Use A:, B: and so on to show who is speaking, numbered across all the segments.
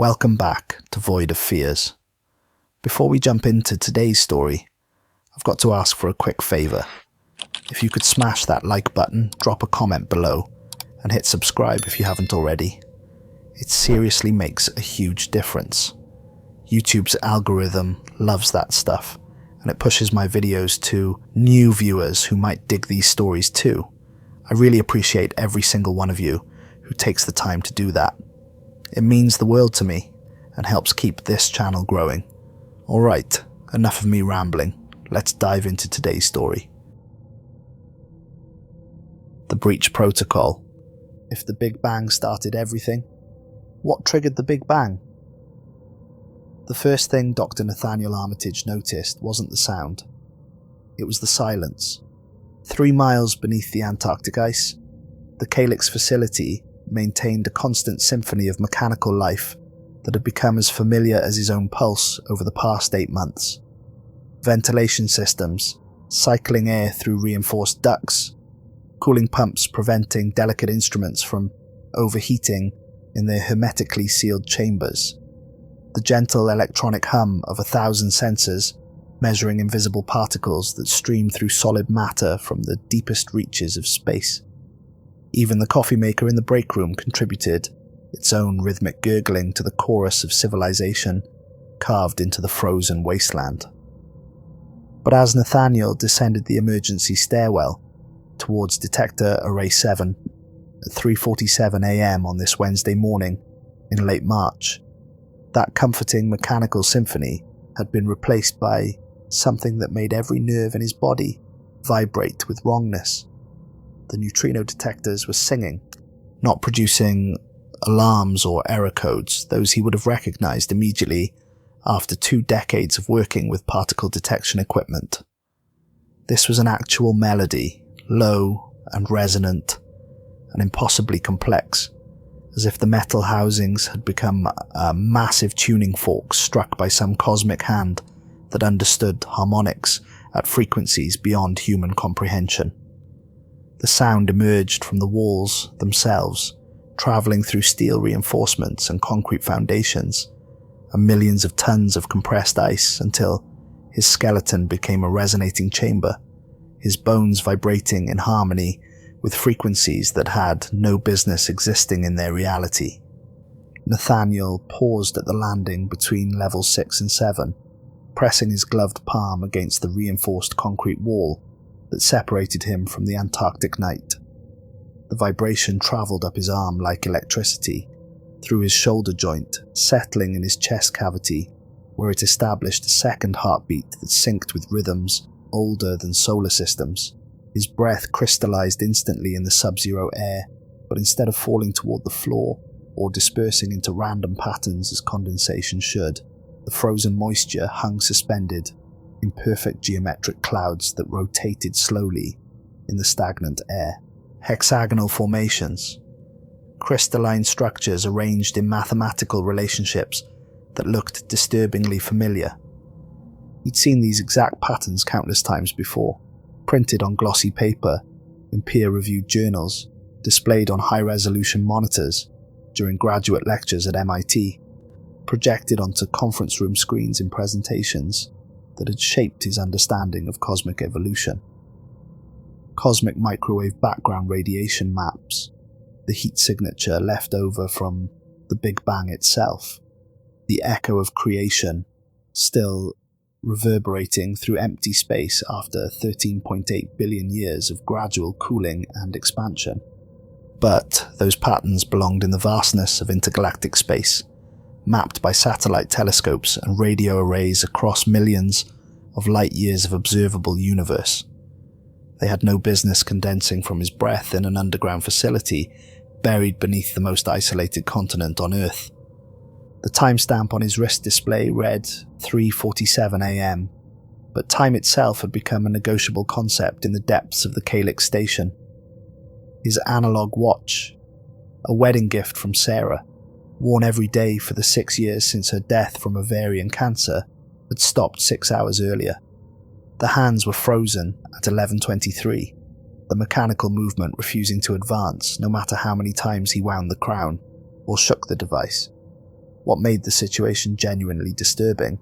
A: Welcome back to Void of Fears. Before we jump into today's story, I've got to ask for a quick favour. If you could smash that like button, drop a comment below, and hit subscribe if you haven't already. It seriously makes a huge difference. YouTube's algorithm loves that stuff, and it pushes my videos to new viewers who might dig these stories too. I really appreciate every single one of you who takes the time to do that. It means the world to me and helps keep this channel growing. Alright, enough of me rambling. Let's dive into today's story. The Breach Protocol. If the Big Bang started everything, what triggered the Big Bang? The first thing Dr. Nathaniel Armitage noticed wasn't the sound. It was the silence. 3 miles beneath the Antarctic ice, the Calyx facility maintained a constant symphony of mechanical life that had become as familiar as his own pulse over the past 8 months. Ventilation systems, cycling air through reinforced ducts, cooling pumps preventing delicate instruments from overheating in their hermetically sealed chambers, the gentle electronic hum of 1,000 sensors measuring invisible particles that stream through solid matter from the deepest reaches of space. Even the coffee maker in the break room contributed its own rhythmic gurgling to the chorus of civilization carved into the frozen wasteland. But as Nathaniel descended the emergency stairwell towards Detector Array 7 at 3:47 a.m. on this Wednesday morning in late March, that comforting mechanical symphony had been replaced by something that made every nerve in his body vibrate with wrongness. The neutrino detectors were singing, not producing alarms or error codes, those he would have recognized immediately after 2 decades of working with particle detection equipment. This was an actual melody, low and resonant and impossibly complex, as if the metal housings had become a massive tuning fork struck by some cosmic hand that understood harmonics at frequencies beyond human comprehension. The sound emerged from the walls themselves, travelling through steel reinforcements and concrete foundations, and millions of tons of compressed ice until his skeleton became a resonating chamber, his bones vibrating in harmony with frequencies that had no business existing in their reality. Nathaniel paused at the landing between levels 6 and 7, pressing his gloved palm against the reinforced concrete wall that separated him from the Antarctic night. The vibration travelled up his arm like electricity, through his shoulder joint, settling in his chest cavity, where it established a second heartbeat that synced with rhythms older than solar systems. His breath crystallized instantly in the sub-zero air, but instead of falling toward the floor or dispersing into random patterns as condensation should, the frozen moisture hung suspended in perfect geometric clouds that rotated slowly in the stagnant air. Hexagonal formations, crystalline structures arranged in mathematical relationships that looked disturbingly familiar. He'd seen these exact patterns countless times before, printed on glossy paper in peer-reviewed journals, displayed on high-resolution monitors during graduate lectures at MIT, projected onto conference room screens in presentations that had shaped his understanding of cosmic evolution. Cosmic microwave background radiation maps, the heat signature left over from the Big Bang itself, the echo of creation still reverberating through empty space after 13.8 billion years of gradual cooling and expansion. But those patterns belonged in the vastness of intergalactic space, mapped by satellite telescopes and radio arrays across millions of light years of observable universe. They had no business condensing from his breath in an underground facility buried beneath the most isolated continent on Earth. The timestamp on his wrist display read 3:47 a.m., but time itself had become a negotiable concept in the depths of the Calyx station. His analog watch, a wedding gift from Sarah, worn every day for the 6 years since her death from ovarian cancer, had stopped 6 hours earlier. The hands were frozen at 11:23, the mechanical movement refusing to advance no matter how many times he wound the crown or shook the device. What made the situation genuinely disturbing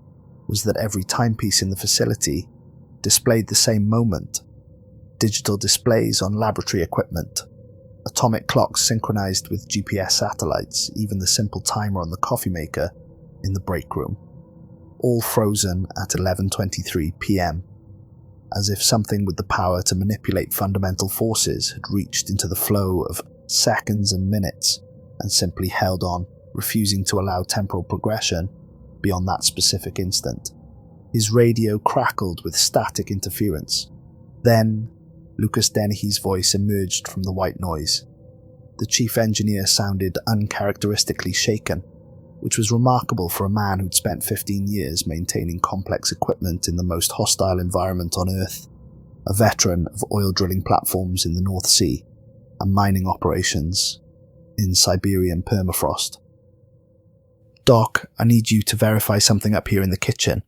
A: was that every timepiece in the facility displayed the same moment. Digital displays on laboratory equipment, atomic clocks synchronized with GPS satellites, even the simple timer on the coffee maker in the break room, all frozen at 11:23 p.m., as if something with the power to manipulate fundamental forces had reached into the flow of seconds and minutes and simply held on, refusing to allow temporal progression beyond that specific instant. His radio crackled with static interference. Then, Lucas Dennehy's voice emerged from the white noise. The chief engineer sounded uncharacteristically shaken, which was remarkable for a man who'd spent 15 years maintaining complex equipment in the most hostile environment on Earth, a veteran of oil drilling platforms in the North Sea and mining operations in Siberian permafrost. "Doc, I need you to verify something up here in the kitchen.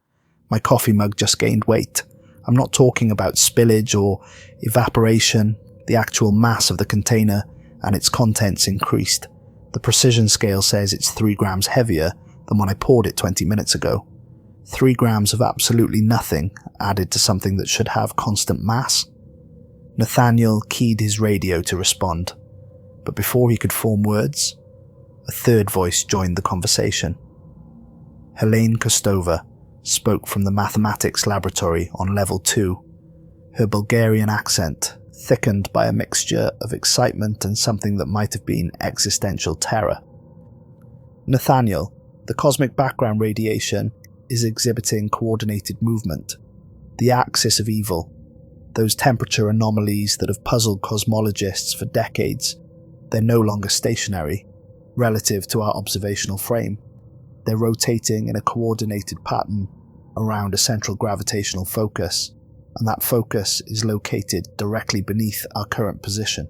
A: My coffee mug just gained weight. I'm not talking about spillage or evaporation. The actual mass of the container and its contents increased. The precision scale says it's 3 grams heavier than when I poured it 20 minutes ago. 3 grams of absolutely nothing added to something that should have constant mass." Nathaniel keyed his radio to respond, but before he could form words, a third voice joined the conversation. Helene Kostova spoke from the mathematics laboratory on level 2, her Bulgarian accent thickened by a mixture of excitement and something that might have been existential terror. "Nathaniel, the cosmic background radiation is exhibiting coordinated movement. The axis of evil, those temperature anomalies that have puzzled cosmologists for decades, they're no longer stationary relative to our observational frame. They're rotating in a coordinated pattern around a central gravitational focus, and that focus is located directly beneath our current position."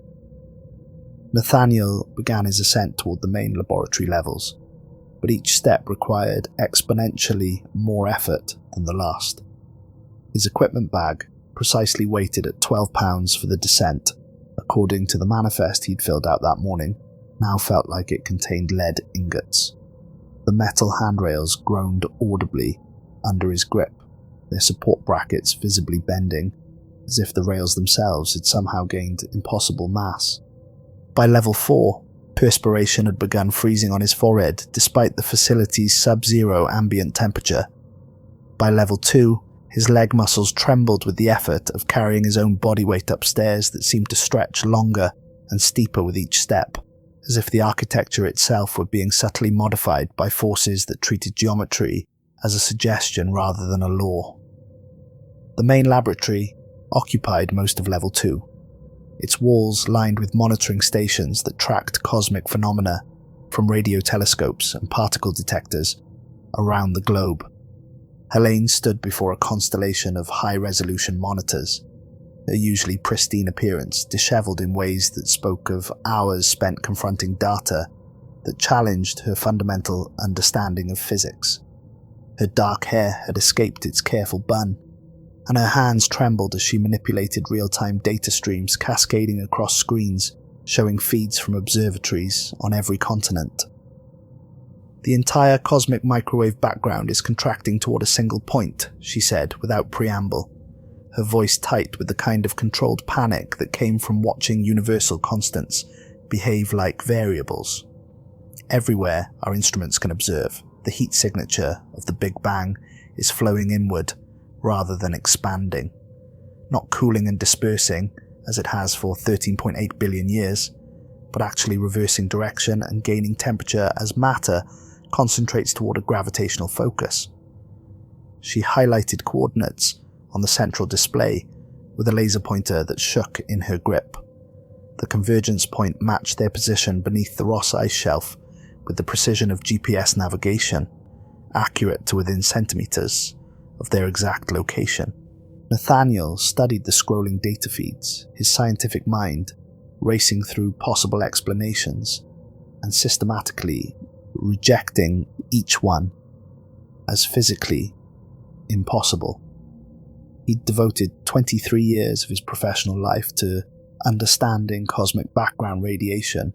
A: Nathaniel began his ascent toward the main laboratory levels, but each step required exponentially more effort than the last. His equipment bag, precisely weighted at 12 pounds for the descent, according to the manifest he'd filled out that morning, now felt like it contained lead ingots. The metal handrails groaned audibly under his grip, their support brackets visibly bending, as if the rails themselves had somehow gained impossible mass. By level 4, perspiration had begun freezing on his forehead despite the facility's sub-zero ambient temperature. By level 2, his leg muscles trembled with the effort of carrying his own body weight upstairs that seemed to stretch longer and steeper with each step, as if the architecture itself were being subtly modified by forces that treated geometry as a suggestion rather than a law. The main laboratory occupied most of level 2, its walls lined with monitoring stations that tracked cosmic phenomena from radio telescopes and particle detectors around the globe. Helene stood before a constellation of high-resolution monitors, her usually pristine appearance disheveled in ways that spoke of hours spent confronting data that challenged her fundamental understanding of physics. Her dark hair had escaped its careful bun, and her hands trembled as she manipulated real-time data streams cascading across screens, showing feeds from observatories on every continent. "The entire cosmic microwave background is contracting toward a single point," she said without preamble, her voice tight with the kind of controlled panic that came from watching universal constants behave like variables. "Everywhere our instruments can observe, the heat signature of the Big Bang is flowing inward rather than expanding, not cooling and dispersing as it has for 13.8 billion years, but actually reversing direction and gaining temperature as matter concentrates toward a gravitational focus." She highlighted coordinates on the central display with a laser pointer that shook in her grip. The convergence point matched their position beneath the Ross ice shelf with the precision of GPS navigation, accurate to within centimeters of their exact location. Nathaniel studied the scrolling data feeds, his scientific mind racing through possible explanations and systematically rejecting each one as physically impossible. He'd devoted 23 years of his professional life to understanding cosmic background radiation,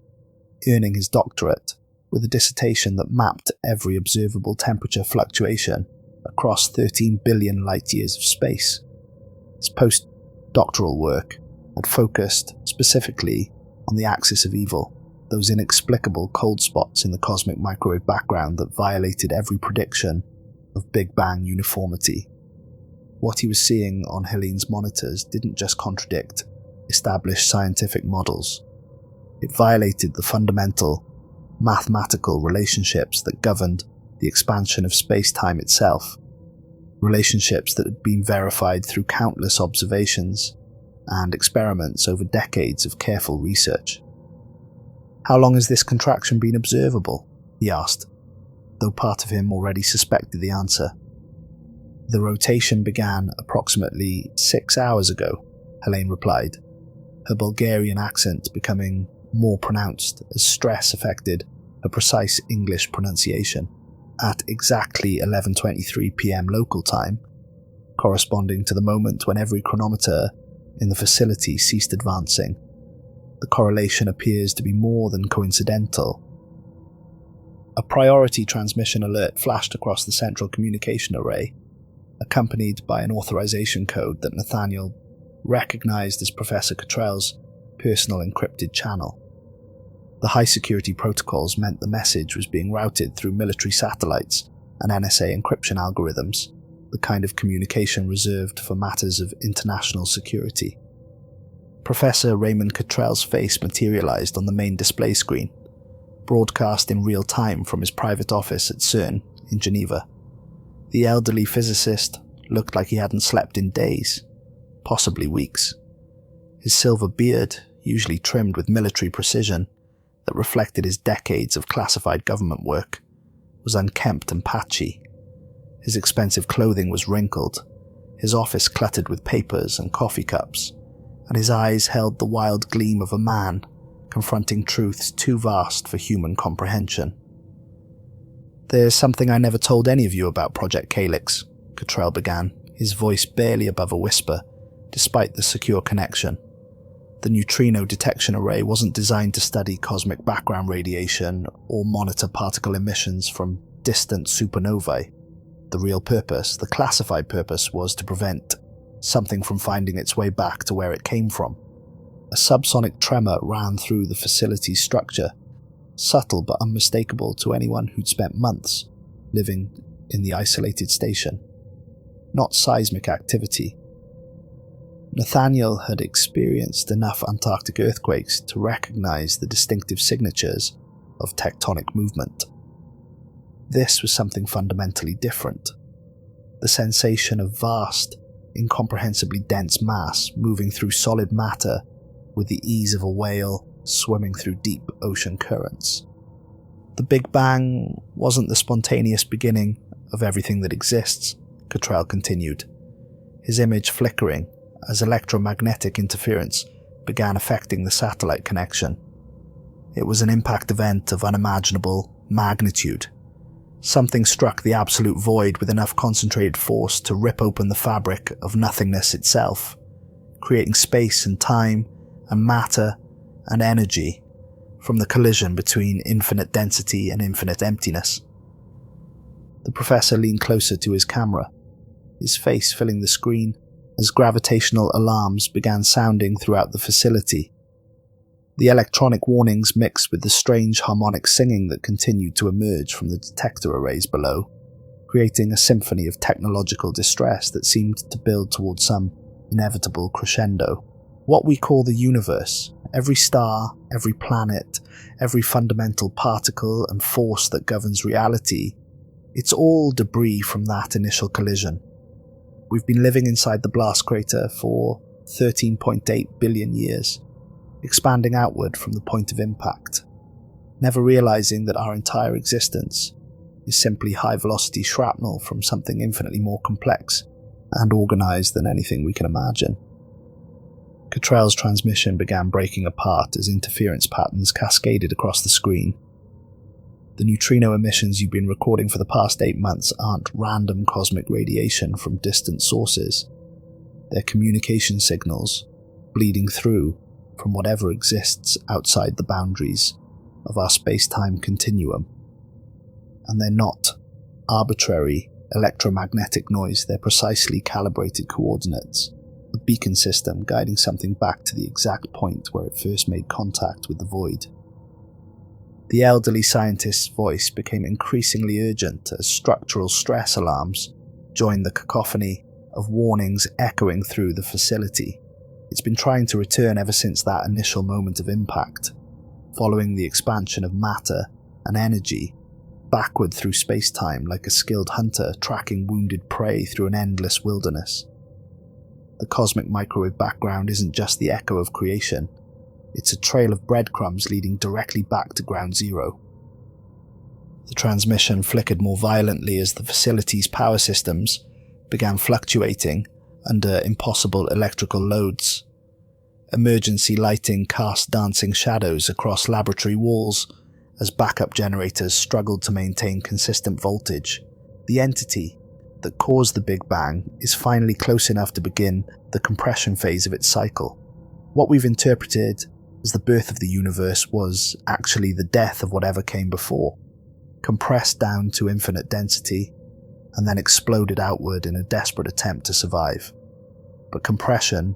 A: earning his doctorate with a dissertation that mapped every observable temperature fluctuation across 13 billion light-years of space. His postdoctoral work had focused specifically on the axis of evil, those inexplicable cold spots in the cosmic microwave background that violated every prediction of Big Bang uniformity. What he was seeing on Helene's monitors didn't just contradict established scientific models. It violated the fundamental mathematical relationships that governed the expansion of space-time itself, relationships that had been verified through countless observations and experiments over decades of careful research. "How long has this contraction been observable?" he asked, though part of him already suspected the answer. "The rotation began approximately 6 hours ago," Helene replied, her Bulgarian accent becoming more pronounced as stress affected her precise English pronunciation. "At exactly 11:23 p.m. local time, corresponding to the moment when every chronometer in the facility ceased advancing. The correlation appears to be more than coincidental." A priority transmission alert flashed across the central communication array, accompanied by an authorization code that Nathaniel recognized as Professor Cottrell's personal encrypted channel. The high-security protocols meant the message was being routed through military satellites and NSA encryption algorithms, the kind of communication reserved for matters of international security. Professor Raymond Cottrell's face materialized on the main display screen, broadcast in real time from his private office at CERN in Geneva. The elderly physicist looked like he hadn't slept in days, possibly weeks. His silver beard, usually trimmed with military precision that reflected his decades of classified government work, was unkempt and patchy. His expensive clothing was wrinkled, his office cluttered with papers and coffee cups, and his eyes held the wild gleam of a man confronting truths too vast for human comprehension. "There's something I never told any of you about Project Calyx," Cottrell began, his voice barely above a whisper, despite the secure connection. The neutrino detection array wasn't designed to study cosmic background radiation or monitor particle emissions from distant supernovae. The real purpose, the classified purpose, was to prevent something from finding its way back to where it came from. A subsonic tremor ran through the facility's structure, subtle but unmistakable to anyone who'd spent months living in the isolated station. Not seismic activity. Nathaniel had experienced enough Antarctic earthquakes to recognize the distinctive signatures of tectonic movement. This was something fundamentally different. The sensation of vast, incomprehensibly dense mass moving through solid matter with the ease of a whale swimming through deep ocean currents. "The Big Bang wasn't the spontaneous beginning of everything that exists," Cottrell continued, his image flickering as electromagnetic interference began affecting the satellite connection. "It was an impact event of unimaginable magnitude. Something struck the absolute void with enough concentrated force to rip open the fabric of nothingness itself, creating space and time and matter and energy from the collision between infinite density and infinite emptiness." The professor leaned closer to his camera, his face filling the screen as gravitational alarms began sounding throughout the facility. The electronic warnings mixed with the strange harmonic singing that continued to emerge from the detector arrays below, creating a symphony of technological distress that seemed to build towards some inevitable crescendo. What we call the universe, every star, every planet, every fundamental particle and force that governs reality, it's all debris from that initial collision. We've been living inside the blast crater for 13.8 billion years, expanding outward from the point of impact, never realizing that our entire existence is simply high-velocity shrapnel from something infinitely more complex and organized than anything we can imagine. Cottrell's transmission began breaking apart as interference patterns cascaded across the screen. "The neutrino emissions you've been recording for the past 8 months aren't random cosmic radiation from distant sources. They're communication signals bleeding through from whatever exists outside the boundaries of our space-time continuum. And they're not arbitrary electromagnetic noise, they're precisely calibrated coordinates, a beacon system guiding something back to the exact point where it first made contact with the void. The elderly scientist's voice became increasingly urgent as structural stress alarms joined the cacophony of warnings echoing through the facility. It's been trying to return ever since that initial moment of impact, following the expansion of matter and energy backward through space-time like a skilled hunter tracking wounded prey through an endless wilderness. The cosmic microwave background isn't just the echo of creation, it's a trail of breadcrumbs leading directly back to ground zero. The transmission flickered more violently as the facility's power systems began fluctuating under impossible electrical loads. Emergency lighting cast dancing shadows across laboratory walls as backup generators struggled to maintain consistent voltage. The entity that caused the Big Bang is finally close enough to begin the compression phase of its cycle. What we've interpreted as the birth of the universe was actually the death of whatever came before, compressed down to infinite density, and then exploded outward in a desperate attempt to survive. But compression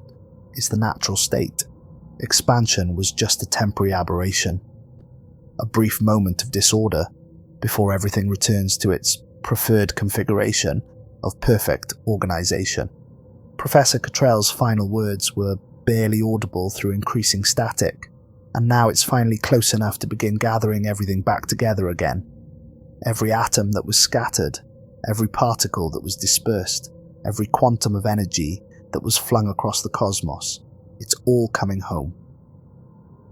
A: is the natural state. Expansion was just a temporary aberration, a brief moment of disorder before everything returns to its preferred configuration of perfect organization. Professor Cottrell's final words were barely audible through increasing static, and now it's finally close enough to begin gathering everything back together again. Every atom that was scattered, every particle that was dispersed, every quantum of energy that was flung across the cosmos, it's all coming home.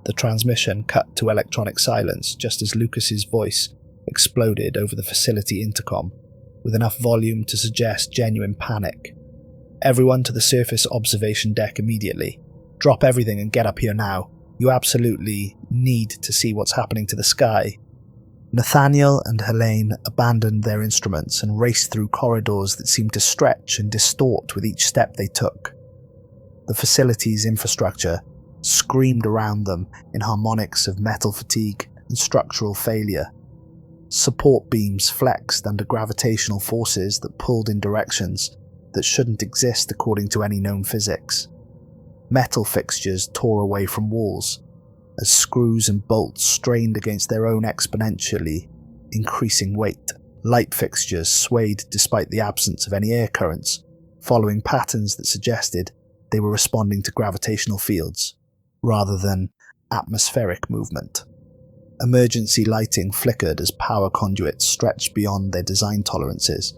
A: The transmission cut to electronic silence just as Lucas's voice exploded over the facility intercom, with enough volume to suggest genuine panic. Everyone to the surface observation deck immediately. Drop everything and get up here now. You absolutely need to see what's happening to the sky. Nathaniel and Helene abandoned their instruments and raced through corridors that seemed to stretch and distort with each step they took. The facility's infrastructure screamed around them in harmonics of metal fatigue and structural failure. Support beams flexed under gravitational forces that pulled in directions that shouldn't exist according to any known physics. Metal fixtures tore away from walls as screws and bolts strained against their own exponentially increasing weight. Light fixtures swayed despite the absence of any air currents, following patterns that suggested they were responding to gravitational fields rather than atmospheric movement. Emergency lighting flickered as power conduits stretched beyond their design tolerances,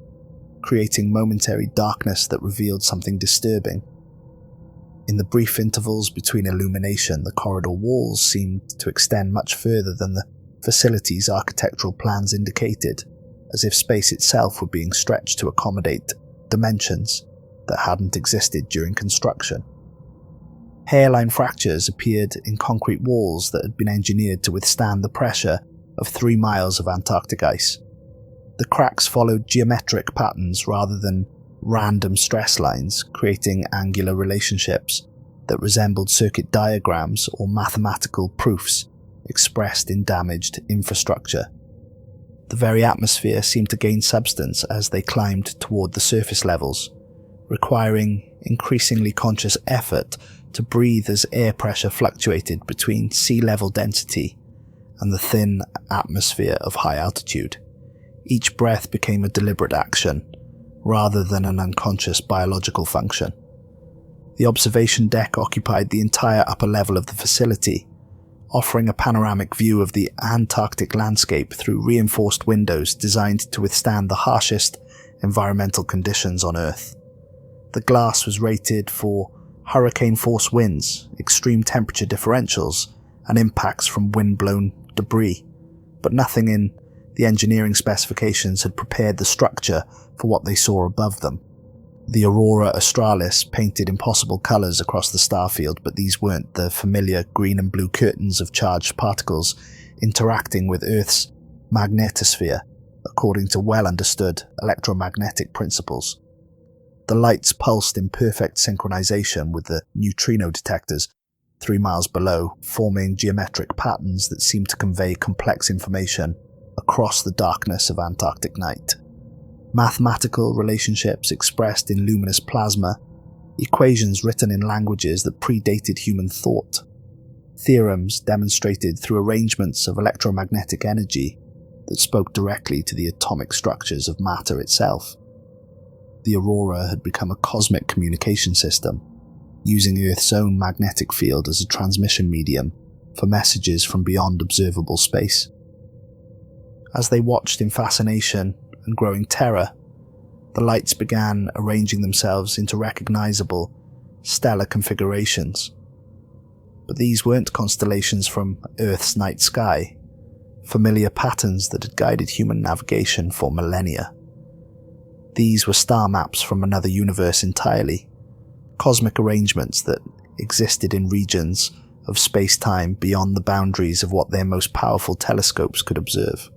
A: creating momentary darkness that revealed something disturbing. In the brief intervals between illumination, the corridor walls seemed to extend much further than the facility's architectural plans indicated, as if space itself were being stretched to accommodate dimensions that hadn't existed during construction. Hairline fractures appeared in concrete walls that had been engineered to withstand the pressure of 3 miles of Antarctic ice. The cracks followed geometric patterns rather than random stress lines, creating angular relationships that resembled circuit diagrams or mathematical proofs expressed in damaged infrastructure. The very atmosphere seemed to gain substance as they climbed toward the surface levels, requiring increasingly conscious effort to breathe as air pressure fluctuated between sea level density and the thin atmosphere of high altitude. Each breath became a deliberate action, rather than an unconscious biological function. The observation deck occupied the entire upper level of the facility, offering a panoramic view of the Antarctic landscape through reinforced windows designed to withstand the harshest environmental conditions on Earth. The glass was rated for hurricane-force winds, extreme temperature differentials, and impacts from wind-blown debris, but nothing in the engineering specifications had prepared the structure for what they saw above them. The aurora australis painted impossible colours across the starfield, but these weren't the familiar green and blue curtains of charged particles interacting with Earth's magnetosphere according to well-understood electromagnetic principles. The lights pulsed in perfect synchronization with the neutrino detectors, 3 miles below, forming geometric patterns that seemed to convey complex information across the darkness of Antarctic night. Mathematical relationships expressed in luminous plasma, equations written in languages that predated human thought, theorems demonstrated through arrangements of electromagnetic energy that spoke directly to the atomic structures of matter itself. The aurora had become a cosmic communication system, using Earth's own magnetic field as a transmission medium for messages from beyond observable space. As they watched in fascination and growing terror, the lights began arranging themselves into recognizable, stellar configurations. But these weren't constellations from Earth's night sky, familiar patterns that had guided human navigation for millennia. These were star maps from another universe entirely, cosmic arrangements that existed in regions of space-time beyond the boundaries of what their most powerful telescopes could observe.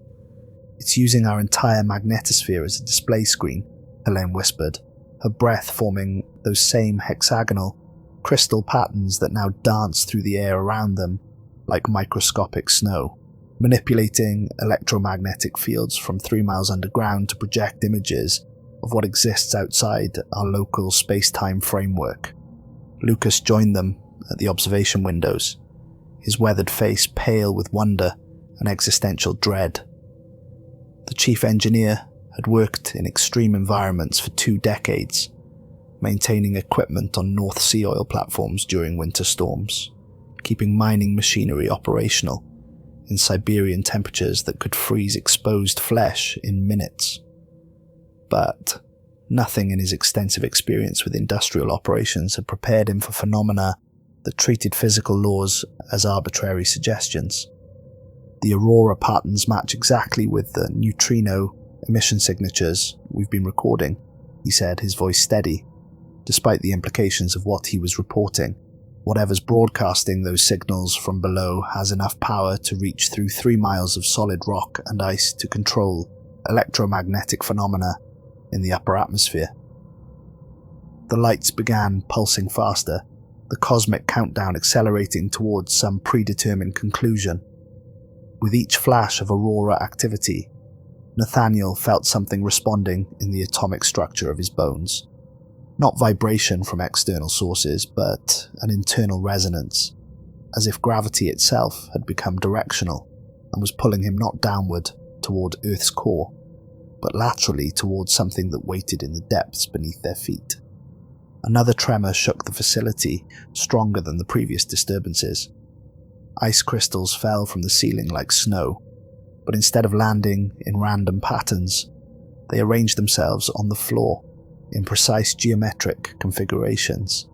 A: "It's using our entire magnetosphere as a display screen," Helene whispered, her breath forming those same hexagonal, crystal patterns that now danced through the air around them like microscopic snow, manipulating electromagnetic fields from 3 miles underground to project images of what exists outside our local space-time framework. Lucas joined them at the observation windows, his weathered face pale with wonder and existential dread. The chief engineer had worked in extreme environments for 2 decades, maintaining equipment on North Sea oil platforms during winter storms, keeping mining machinery operational in Siberian temperatures that could freeze exposed flesh in minutes. But nothing in his extensive experience with industrial operations had prepared him for phenomena that treated physical laws as arbitrary suggestions. "The aurora patterns match exactly with the neutrino emission signatures we've been recording," he said, his voice steady, despite the implications of what he was reporting. "Whatever's broadcasting those signals from below has enough power to reach through 3 miles of solid rock and ice to control electromagnetic phenomena in the upper atmosphere." The lights began pulsing faster, the cosmic countdown accelerating towards some predetermined conclusion. With each flash of aurora activity, Nathaniel felt something responding in the atomic structure of his bones. Not vibration from external sources, but an internal resonance, as if gravity itself had become directional and was pulling him not downward toward Earth's core, but laterally towards something that waited in the depths beneath their feet. Another tremor shook the facility, stronger than the previous disturbances. Ice crystals fell from the ceiling like snow, but instead of landing in random patterns, they arranged themselves on the floor in precise geometric configurations,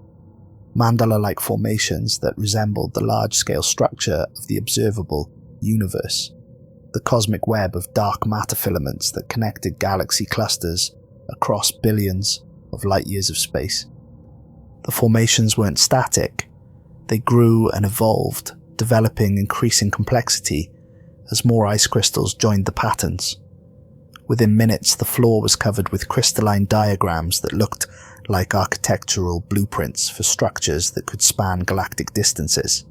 A: mandala-like formations that resembled the large-scale structure of the observable universe, the cosmic web of dark matter filaments that connected galaxy clusters across billions of light-years of space. The formations weren't static, they grew and evolved, developing increasing complexity as more ice crystals joined the patterns. Within minutes, the floor was covered with crystalline diagrams that looked like architectural blueprints for structures that could span galactic distances.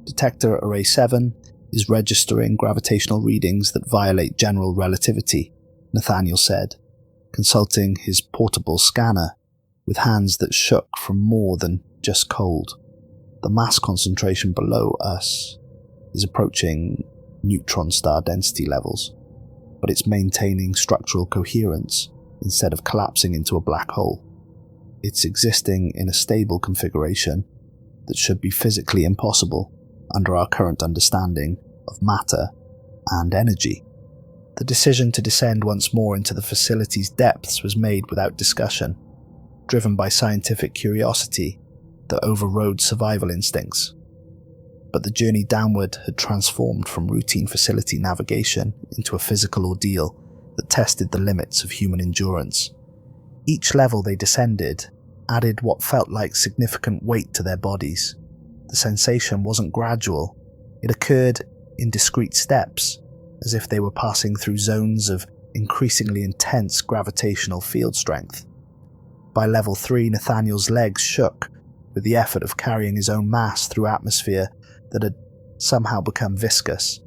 A: Detector Array 7 is registering gravitational readings that violate general relativity, Nathaniel said, consulting his portable scanner with hands that shook from more than just cold. The mass concentration below us is approaching neutron star density levels, but it's maintaining structural coherence instead of collapsing into a black hole. It's existing in a stable configuration that should be physically impossible under our current understanding of matter and energy. The decision to descend once more into the facility's depths was made without discussion, driven by scientific curiosity that overrode survival instincts. But the journey downward had transformed from routine facility navigation into a physical ordeal that tested the limits of human endurance. Each level they descended added what felt like significant weight to their bodies. The sensation wasn't gradual, it occurred in discrete steps, as if they were passing through zones of increasingly intense gravitational field strength. By level 3, Nathaniel's legs shook, with the effort of carrying his own mass through atmosphere that had somehow become viscous,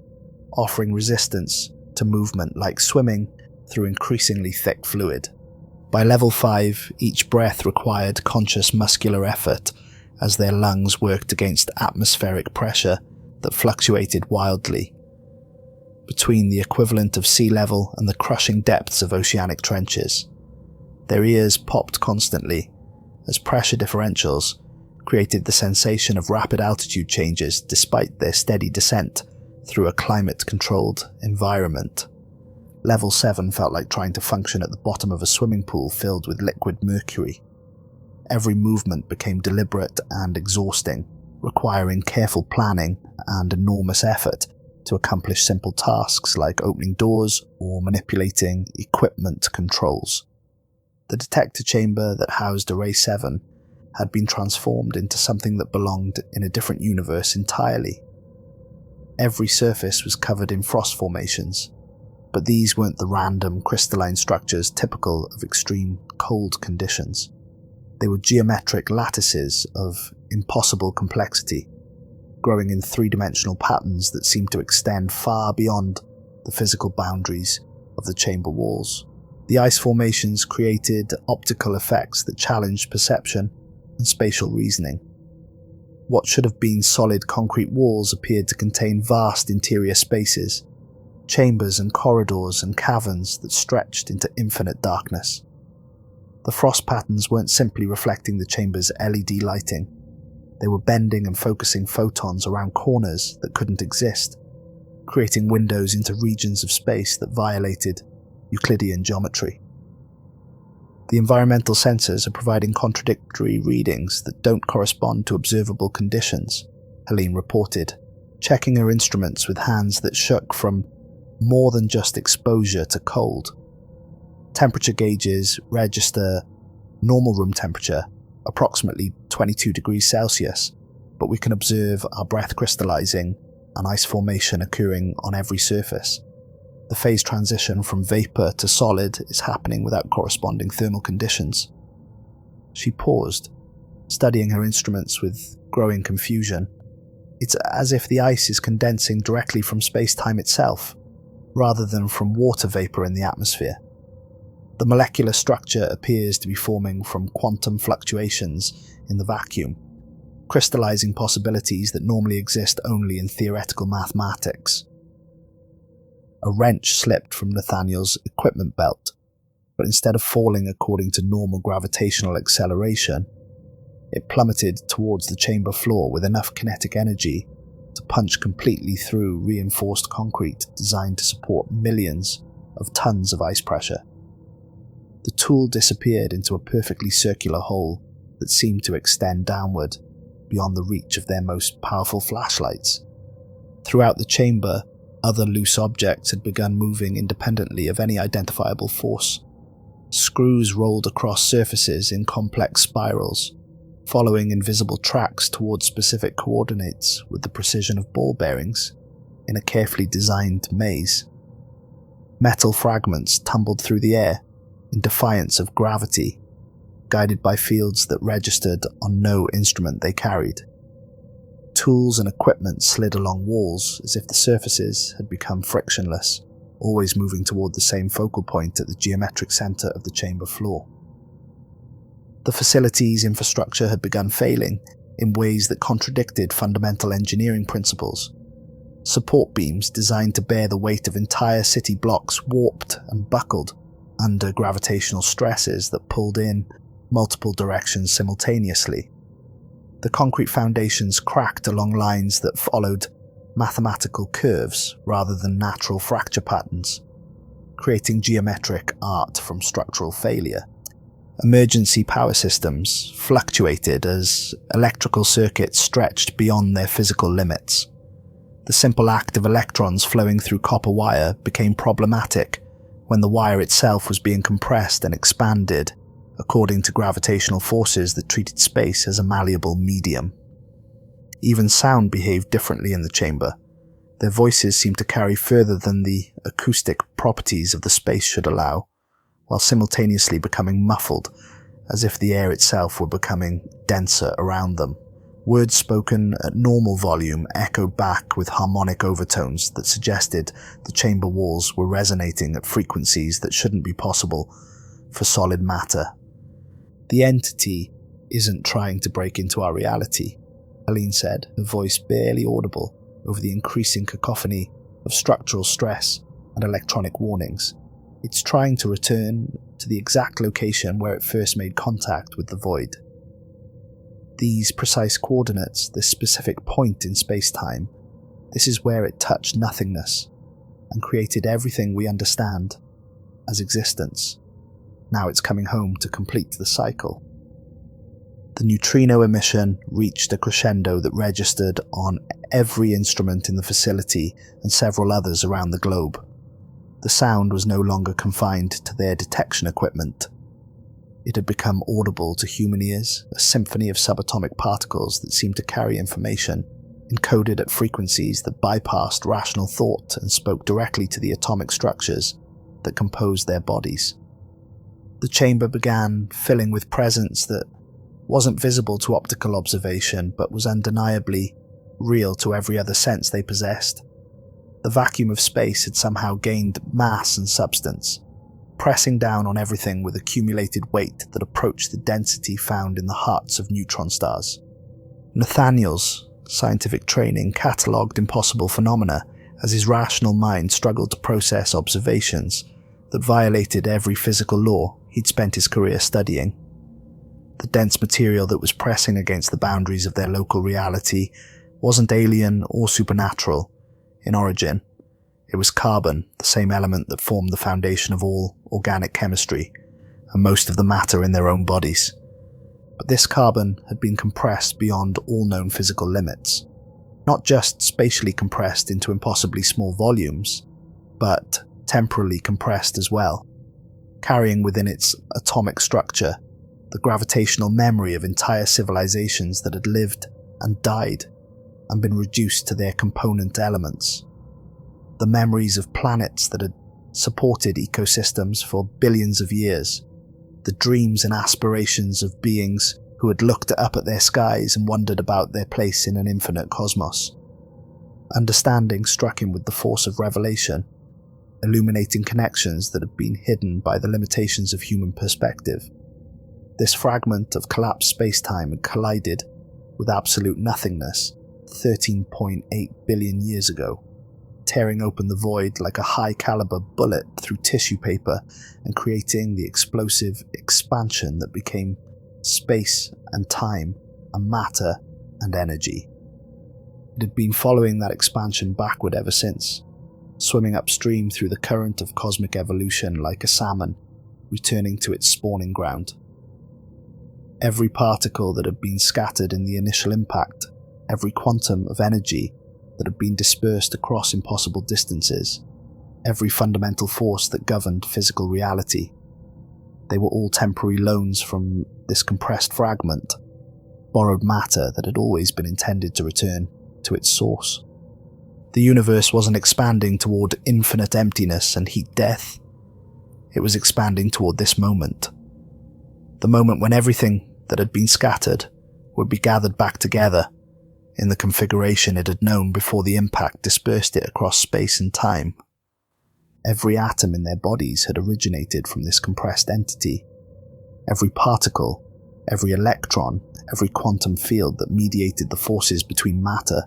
A: offering resistance to movement like swimming through increasingly thick fluid. By level 5, each breath required conscious muscular effort as their lungs worked against atmospheric pressure that fluctuated wildly, between the equivalent of sea level and the crushing depths of oceanic trenches. Their ears popped constantly, as pressure differentials created the sensation of rapid altitude changes despite their steady descent through a climate-controlled environment. Level 7 felt like trying to function at the bottom of a swimming pool filled with liquid mercury. Every movement became deliberate and exhausting, requiring careful planning and enormous effort to accomplish simple tasks like opening doors or manipulating equipment controls. The detector chamber that housed Array 7 had been transformed into something that belonged in a different universe entirely. Every surface was covered in frost formations, but these weren't the random crystalline structures typical of extreme cold conditions. They were geometric lattices of impossible complexity, growing in three-dimensional patterns that seemed to extend far beyond the physical boundaries of the chamber walls. The ice formations created optical effects that challenged perception and spatial reasoning. What should have been solid concrete walls appeared to contain vast interior spaces, chambers and corridors and caverns that stretched into infinite darkness. The frost patterns weren't simply reflecting the chamber's LED lighting. They were bending and focusing photons around corners that couldn't exist, creating windows into regions of space that violated Euclidean geometry. The environmental sensors are providing contradictory readings that don't correspond to observable conditions, Helene reported, checking her instruments with hands that shook from more than just exposure to cold. Temperature gauges register normal room temperature, approximately 22 degrees Celsius, but we can observe our breath crystallizing and ice formation occurring on every surface. The phase transition from vapor to solid is happening without corresponding thermal conditions. She paused, studying her instruments with growing confusion. It's as if the ice is condensing directly from space-time itself, rather than from water vapor in the atmosphere. The molecular structure appears to be forming from quantum fluctuations in the vacuum, crystallizing possibilities that normally exist only in theoretical mathematics. A wrench slipped from Nathaniel's equipment belt, but instead of falling according to normal gravitational acceleration, it plummeted towards the chamber floor with enough kinetic energy to punch completely through reinforced concrete designed to support millions of tons of ice pressure. The tool disappeared into a perfectly circular hole that seemed to extend downward, beyond the reach of their most powerful flashlights. Throughout the chamber, other loose objects had begun moving independently of any identifiable force. Screws rolled across surfaces in complex spirals, following invisible tracks towards specific coordinates with the precision of ball bearings in a carefully designed maze. Metal fragments tumbled through the air in defiance of gravity, guided by fields that registered on no instrument they carried. Tools and equipment slid along walls as if the surfaces had become frictionless, always moving toward the same focal point at the geometric center of the chamber floor. The facility's infrastructure had begun failing in ways that contradicted fundamental engineering principles. Support beams designed to bear the weight of entire city blocks warped and buckled under gravitational stresses that pulled in multiple directions simultaneously. The concrete foundations cracked along lines that followed mathematical curves rather than natural fracture patterns, creating geometric art from structural failure. Emergency power systems fluctuated as electrical circuits stretched beyond their physical limits. The simple act of electrons flowing through copper wire became problematic when the wire itself was being compressed and expanded according to gravitational forces that treated space as a malleable medium. Even sound behaved differently in the chamber. Their voices seemed to carry further than the acoustic properties of the space should allow, while simultaneously becoming muffled as if the air itself were becoming denser around them. Words spoken at normal volume echoed back with harmonic overtones that suggested the chamber walls were resonating at frequencies that shouldn't be possible for solid matter. "The entity isn't trying to break into our reality," Helene said, her voice barely audible over the increasing cacophony of structural stress and electronic warnings. "It's trying to return to the exact location where it first made contact with the void. These precise coordinates, this specific point in space-time, this is where it touched nothingness and created everything we understand as existence. Now it's coming home to complete the cycle." The neutrino emission reached a crescendo that registered on every instrument in the facility and several others around the globe. The sound was no longer confined to their detection equipment. It had become audible to human ears, a symphony of subatomic particles that seemed to carry information, encoded at frequencies that bypassed rational thought and spoke directly to the atomic structures that composed their bodies. The chamber began filling with presence that wasn't visible to optical observation, but was undeniably real to every other sense they possessed. The vacuum of space had somehow gained mass and substance, pressing down on everything with accumulated weight that approached the density found in the hearts of neutron stars. Nathaniel's scientific training catalogued impossible phenomena as his rational mind struggled to process observations that violated every physical law he'd spent his career studying. The dense material that was pressing against the boundaries of their local reality wasn't alien or supernatural in origin. It was carbon, the same element that formed the foundation of all organic chemistry and most of the matter in their own bodies. But this carbon had been compressed beyond all known physical limits, not just spatially compressed into impossibly small volumes, but temporally compressed as well, carrying within its atomic structure the gravitational memory of entire civilizations that had lived and died and been reduced to their component elements. The memories of planets that had supported ecosystems for billions of years. The dreams and aspirations of beings who had looked up at their skies and wondered about their place in an infinite cosmos. Understanding struck him with the force of revelation, illuminating connections that had been hidden by the limitations of human perspective. This fragment of collapsed space-time had collided with absolute nothingness 13.8 billion years ago, tearing open the void like a high-caliber bullet through tissue paper and creating the explosive expansion that became space and time and matter and energy. It had been following that expansion backward ever since, swimming upstream through the current of cosmic evolution like a salmon, returning to its spawning ground. Every particle that had been scattered in the initial impact, every quantum of energy that had been dispersed across impossible distances, every fundamental force that governed physical reality. They were all temporary loans from this compressed fragment, borrowed matter that had always been intended to return to its source. The universe wasn't expanding toward infinite emptiness and heat death. It was expanding toward this moment. The moment when everything that had been scattered would be gathered back together in the configuration it had known before the impact dispersed it across space and time. Every atom in their bodies had originated from this compressed entity. Every particle, every electron, every quantum field that mediated the forces between matter.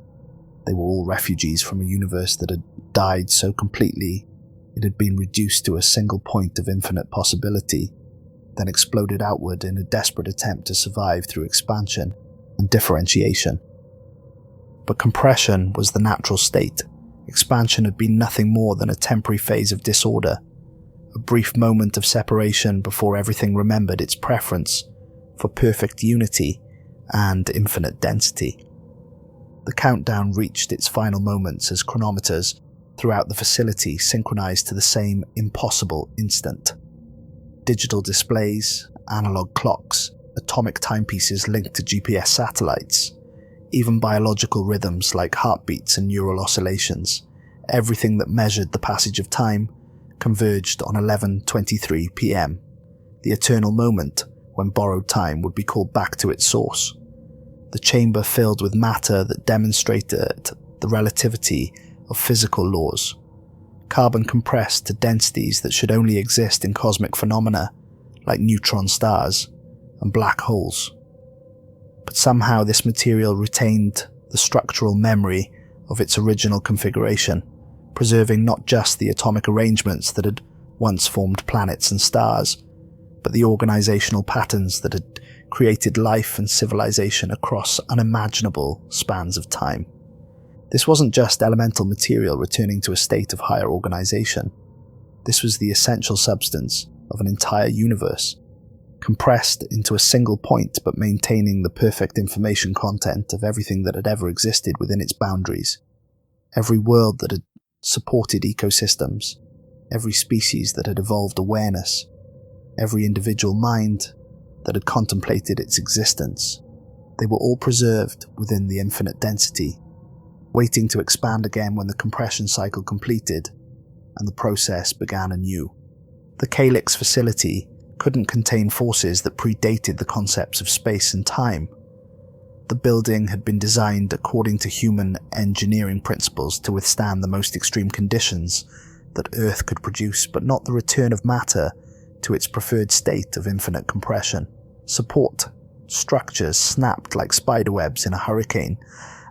A: They were all refugees from a universe that had died so completely it had been reduced to a single point of infinite possibility, then exploded outward in a desperate attempt to survive through expansion and differentiation. But compression was the natural state. Expansion had been nothing more than a temporary phase of disorder, a brief moment of separation before everything remembered its preference for perfect unity and infinite density. The countdown reached its final moments as chronometers throughout the facility synchronized to the same impossible instant. Digital displays, analog clocks, atomic timepieces linked to GPS satellites, even biological rhythms like heartbeats and neural oscillations, everything that measured the passage of time converged on 11:23 p.m., the eternal moment when borrowed time would be called back to its source. The chamber filled with matter that demonstrated the relativity of physical laws, carbon compressed to densities that should only exist in cosmic phenomena like neutron stars and black holes. But somehow this material retained the structural memory of its original configuration, preserving not just the atomic arrangements that had once formed planets and stars, but the organizational patterns that had created life and civilization across unimaginable spans of time. This wasn't just elemental material returning to a state of higher organization. This was the essential substance of an entire universe, compressed into a single point but maintaining the perfect information content of everything that had ever existed within its boundaries. Every world that had supported ecosystems, every species that had evolved awareness, every individual mind that had contemplated its existence. They were all preserved within the infinite density, waiting to expand again when the compression cycle completed and the process began anew. The Calyx facility couldn't contain forces that predated the concepts of space and time. The building had been designed according to human engineering principles to withstand the most extreme conditions that Earth could produce, but not the return of matter to its preferred state of infinite compression. Support structures snapped like spiderwebs in a hurricane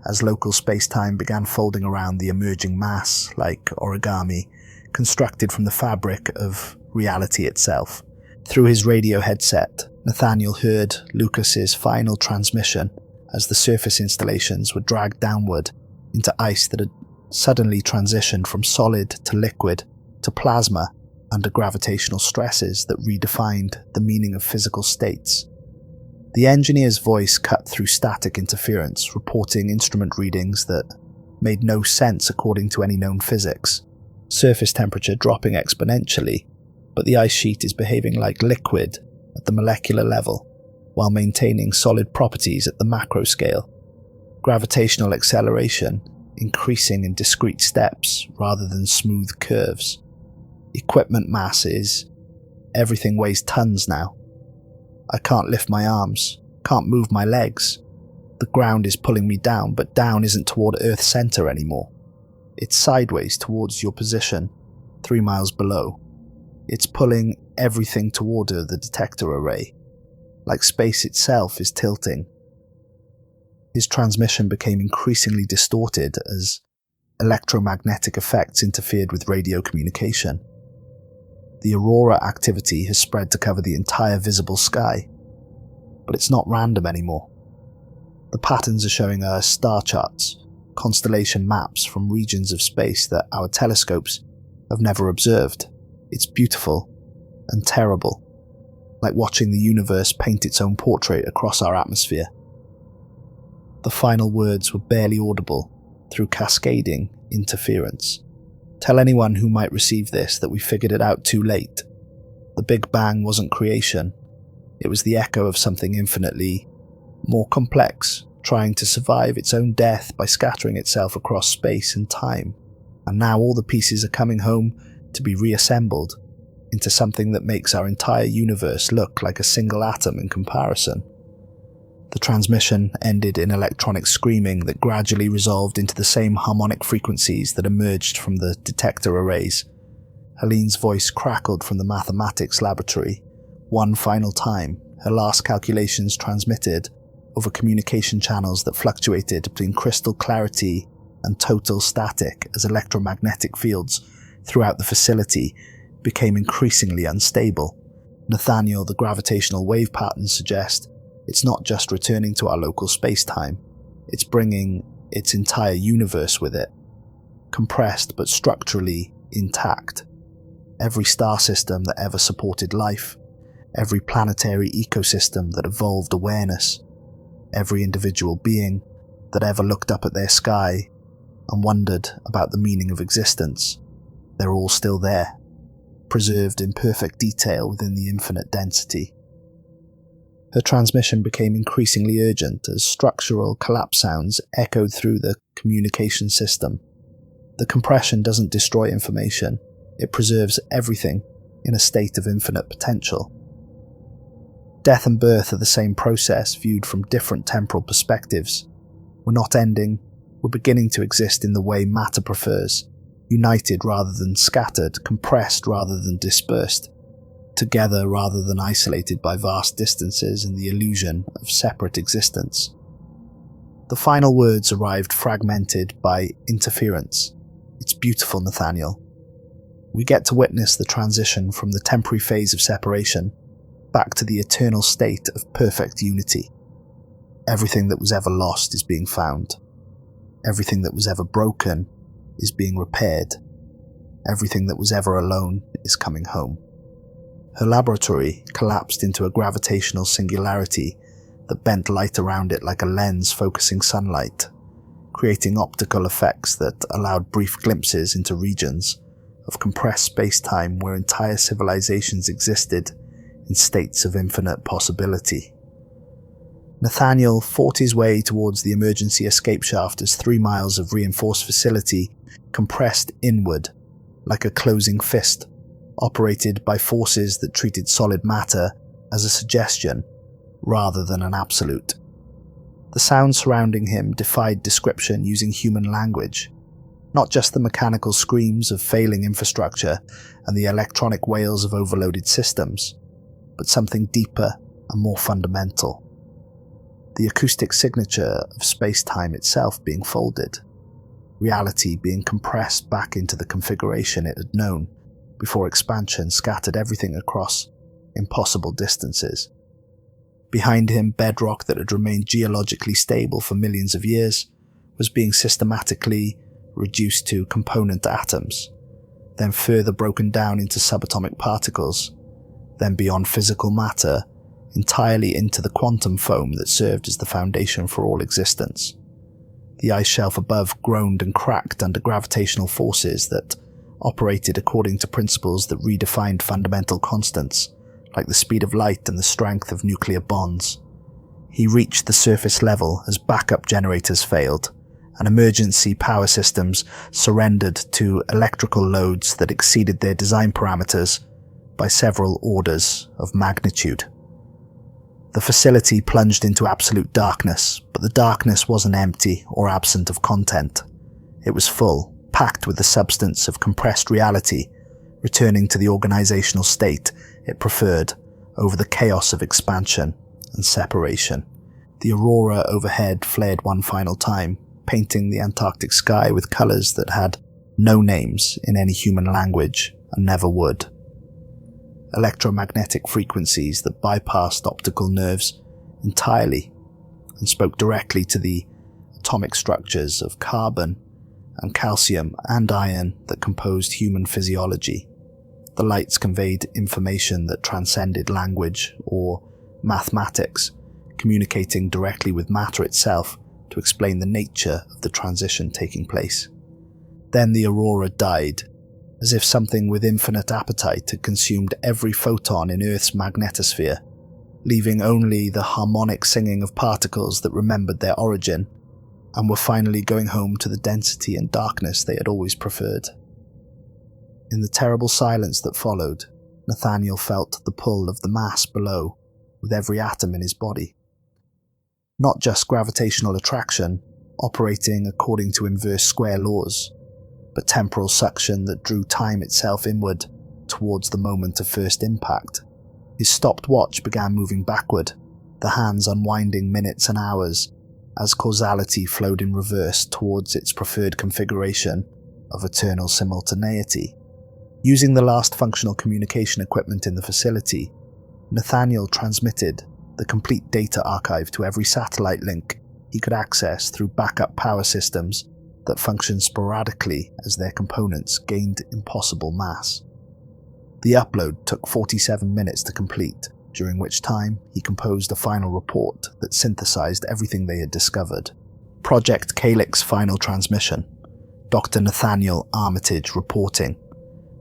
A: as local space-time began folding around the emerging mass like origami, constructed from the fabric of reality itself. Through his radio headset, Nathaniel heard Lucas's final transmission as the surface installations were dragged downward into ice that had suddenly transitioned from solid to liquid to plasma under gravitational stresses that redefined the meaning of physical states. The engineer's voice cut through static interference, reporting instrument readings that made no sense according to any known physics. Surface temperature dropping exponentially, but the ice sheet is behaving like liquid at the molecular level, while maintaining solid properties at the macro scale. Gravitational acceleration increasing in discrete steps rather than smooth curves. Equipment masses, everything weighs tons now. I can't lift my arms, can't move my legs. The ground is pulling me down, but down isn't toward Earth's center anymore. It's sideways towards your position, 3 miles below. It's pulling everything toward the detector array, like space itself is tilting. His transmission became increasingly distorted as electromagnetic effects interfered with radio communication. The aurora activity has spread to cover the entire visible sky, but it's not random anymore. The patterns are showing us star charts, constellation maps from regions of space that our telescopes have never observed. It's beautiful and terrible, like watching the universe paint its own portrait across our atmosphere. The final words were barely audible through cascading interference. Tell anyone who might receive this that we figured it out too late. The Big Bang wasn't creation. It was the echo of something infinitely more complex, trying to survive its own death by scattering itself across space and time. And now all the pieces are coming home to be reassembled into something that makes our entire universe look like a single atom in comparison. The transmission ended in electronic screaming that gradually resolved into the same harmonic frequencies that emerged from the detector arrays. Helene's voice crackled from the mathematics laboratory. One final time, her last calculations transmitted over communication channels that fluctuated between crystal clarity and total static as electromagnetic fields throughout the facility became increasingly unstable. Nathaniel, the gravitational wave patterns suggest it's not just returning to our local space-time, it's bringing its entire universe with it, compressed but structurally intact. Every star system that ever supported life, every planetary ecosystem that evolved awareness, every individual being that ever looked up at their sky and wondered about the meaning of existence, they're all still there, preserved in perfect detail within the infinite density. Her transmission became increasingly urgent as structural collapse sounds echoed through the communication system. The compression doesn't destroy information, it preserves everything in a state of infinite potential. Death and birth are the same process viewed from different temporal perspectives. We're not ending, we're beginning to exist in the way matter prefers, united rather than scattered, compressed rather than dispersed, together rather than isolated by vast distances and the illusion of separate existence. The final words arrived fragmented by interference. It's beautiful, Nathaniel. We get to witness the transition from the temporary phase of separation back to the eternal state of perfect unity. Everything that was ever lost is being found. Everything that was ever broken is being repaired. Everything that was ever alone is coming home. Her laboratory collapsed into a gravitational singularity that bent light around it like a lens focusing sunlight, creating optical effects that allowed brief glimpses into regions of compressed space-time where entire civilizations existed in states of infinite possibility. Nathaniel fought his way towards the emergency escape shaft as 3 miles of reinforced facility compressed inward like a closing fist, operated by forces that treated solid matter as a suggestion rather than an absolute. The sounds surrounding him defied description using human language, not just the mechanical screams of failing infrastructure and the electronic wails of overloaded systems, but something deeper and more fundamental. The acoustic signature of space-time itself being folded, reality being compressed back into the configuration it had known before expansion scattered everything across impossible distances. Behind him, bedrock that had remained geologically stable for millions of years was being systematically reduced to component atoms, then further broken down into subatomic particles, then beyond physical matter, entirely into the quantum foam that served as the foundation for all existence. The ice shelf above groaned and cracked under gravitational forces that operated according to principles that redefined fundamental constants, like the speed of light and the strength of nuclear bonds. He reached the surface level as backup generators failed, and emergency power systems surrendered to electrical loads that exceeded their design parameters by several orders of magnitude. The facility plunged into absolute darkness, but the darkness wasn't empty or absent of content. It was full, packed with the substance of compressed reality, returning to the organizational state it preferred over the chaos of expansion and separation. The aurora overhead flared one final time, painting the Antarctic sky with colors that had no names in any human language and never would. Electromagnetic frequencies that bypassed optical nerves entirely and spoke directly to the atomic structures of carbon and calcium and iron that composed human physiology. The lights conveyed information that transcended language or mathematics, communicating directly with matter itself to explain the nature of the transition taking place. Then the aurora died, as if something with infinite appetite had consumed every photon in Earth's magnetosphere, leaving only the harmonic singing of particles that remembered their origin and were finally going home to the density and darkness they had always preferred. In the terrible silence that followed, Nathaniel felt the pull of the mass below with every atom in his body. Not just gravitational attraction, operating according to inverse square laws, but temporal suction that drew time itself inward towards the moment of first impact. His stopped watch began moving backward, the hands unwinding minutes and hours as causality flowed in reverse towards its preferred configuration of eternal simultaneity. Using the last functional communication equipment in the facility, Nathaniel transmitted the complete data archive to every satellite link he could access through backup power systems that functioned sporadically as their components gained impossible mass. The upload took 47 minutes to complete, during which time he composed a final report that synthesized everything they had discovered. Project Calyx final transmission. Dr. Nathaniel Armitage reporting.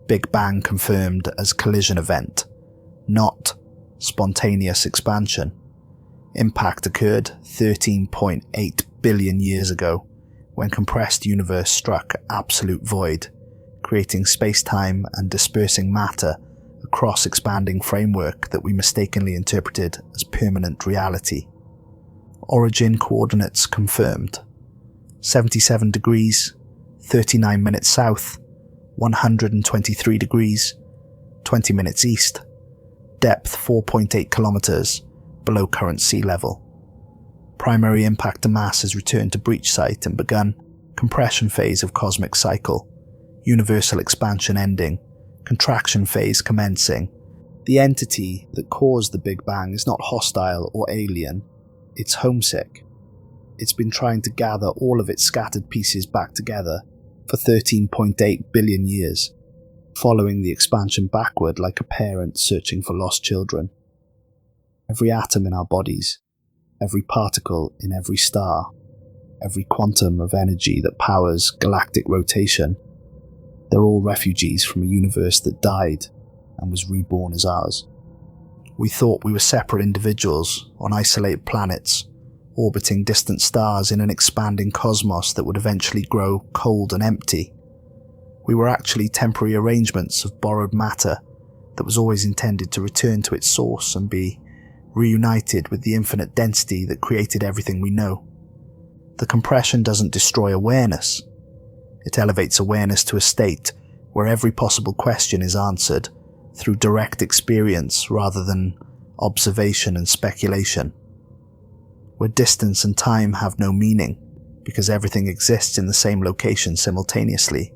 A: Big Bang confirmed as collision event, not spontaneous expansion. Impact occurred 13.8 billion years ago, when compressed universe struck absolute void, creating space-time and dispersing matter cross-expanding framework that we mistakenly interpreted as permanent reality. Origin coordinates confirmed. 77 degrees, 39 minutes south, 123 degrees, 20 minutes east, depth 4.8 kilometers below current sea level. Primary impact mass has returned to breach site and begun compression phase of cosmic cycle, universal expansion ending, contraction phase commencing. The entity that caused the Big Bang is not hostile or alien, it's homesick. It's been trying to gather all of its scattered pieces back together for 13.8 billion years, following the expansion backward like a parent searching for lost children. Every atom in our bodies, every particle in every star, every quantum of energy that powers galactic rotation, they're all refugees from a universe that died and was reborn as ours. We thought we were separate individuals on isolated planets, orbiting distant stars in an expanding cosmos that would eventually grow cold and empty. We were actually temporary arrangements of borrowed matter that was always intended to return to its source and be reunited with the infinite density that created everything we know. The compression doesn't destroy awareness. It elevates awareness to a state where every possible question is answered through direct experience rather than observation and speculation. Where distance and time have no meaning because everything exists in the same location simultaneously.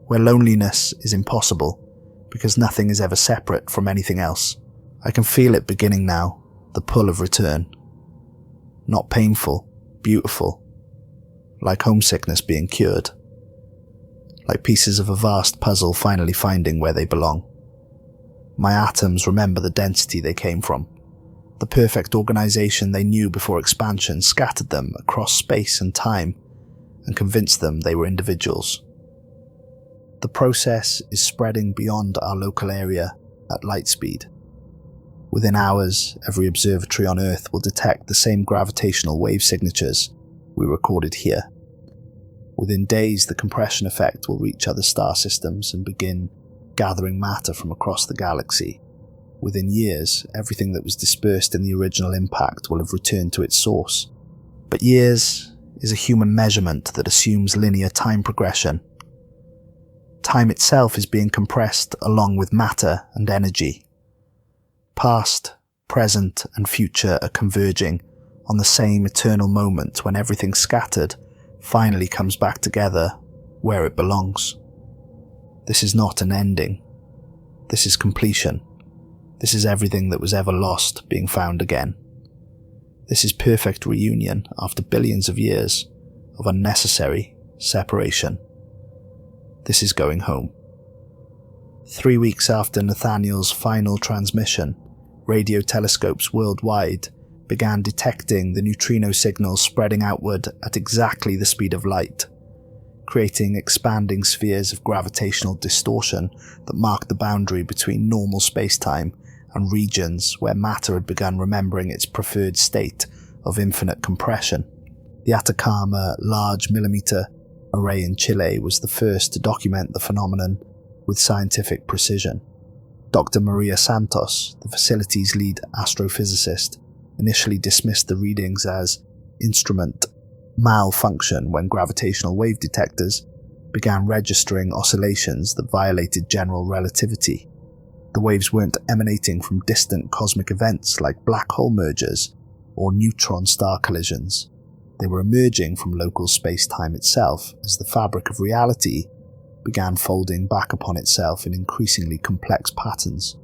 A: Where loneliness is impossible because nothing is ever separate from anything else. I can feel it beginning now, the pull of return. Not painful, beautiful. Like homesickness being cured. Like pieces of a vast puzzle finally finding where they belong. My atoms remember the density they came from. The perfect organization they knew before expansion scattered them across space and time and convinced them they were individuals. The process is spreading beyond our local area at light speed. Within hours, every observatory on Earth will detect the same gravitational wave signatures we recorded here. Within days, the compression effect will reach other star systems and begin gathering matter from across the galaxy. Within years, everything that was dispersed in the original impact will have returned to its source. But years is a human measurement that assumes linear time progression. Time itself is being compressed along with matter and energy. Past, present, and future are converging on the same eternal moment when everything scattered finally comes back together where it belongs. This is not an ending. This is completion. This is everything that was ever lost being found again. This is perfect reunion after billions of years of unnecessary separation. This is going home. 3 weeks after Nathaniel's final transmission, radio telescopes worldwide began detecting the neutrino signals spreading outward at exactly the speed of light, creating expanding spheres of gravitational distortion that marked the boundary between normal space-time and regions where matter had begun remembering its preferred state of infinite compression. The Atacama Large Millimeter Array in Chile was the first to document the phenomenon with scientific precision. Dr. Maria Santos, the facility's lead astrophysicist, initially dismissed the readings as instrument malfunction when gravitational wave detectors began registering oscillations that violated general relativity. The waves weren't emanating from distant cosmic events like black hole mergers or neutron star collisions. They were emerging from local space-time itself as the fabric of reality began folding back upon itself in increasingly complex patterns.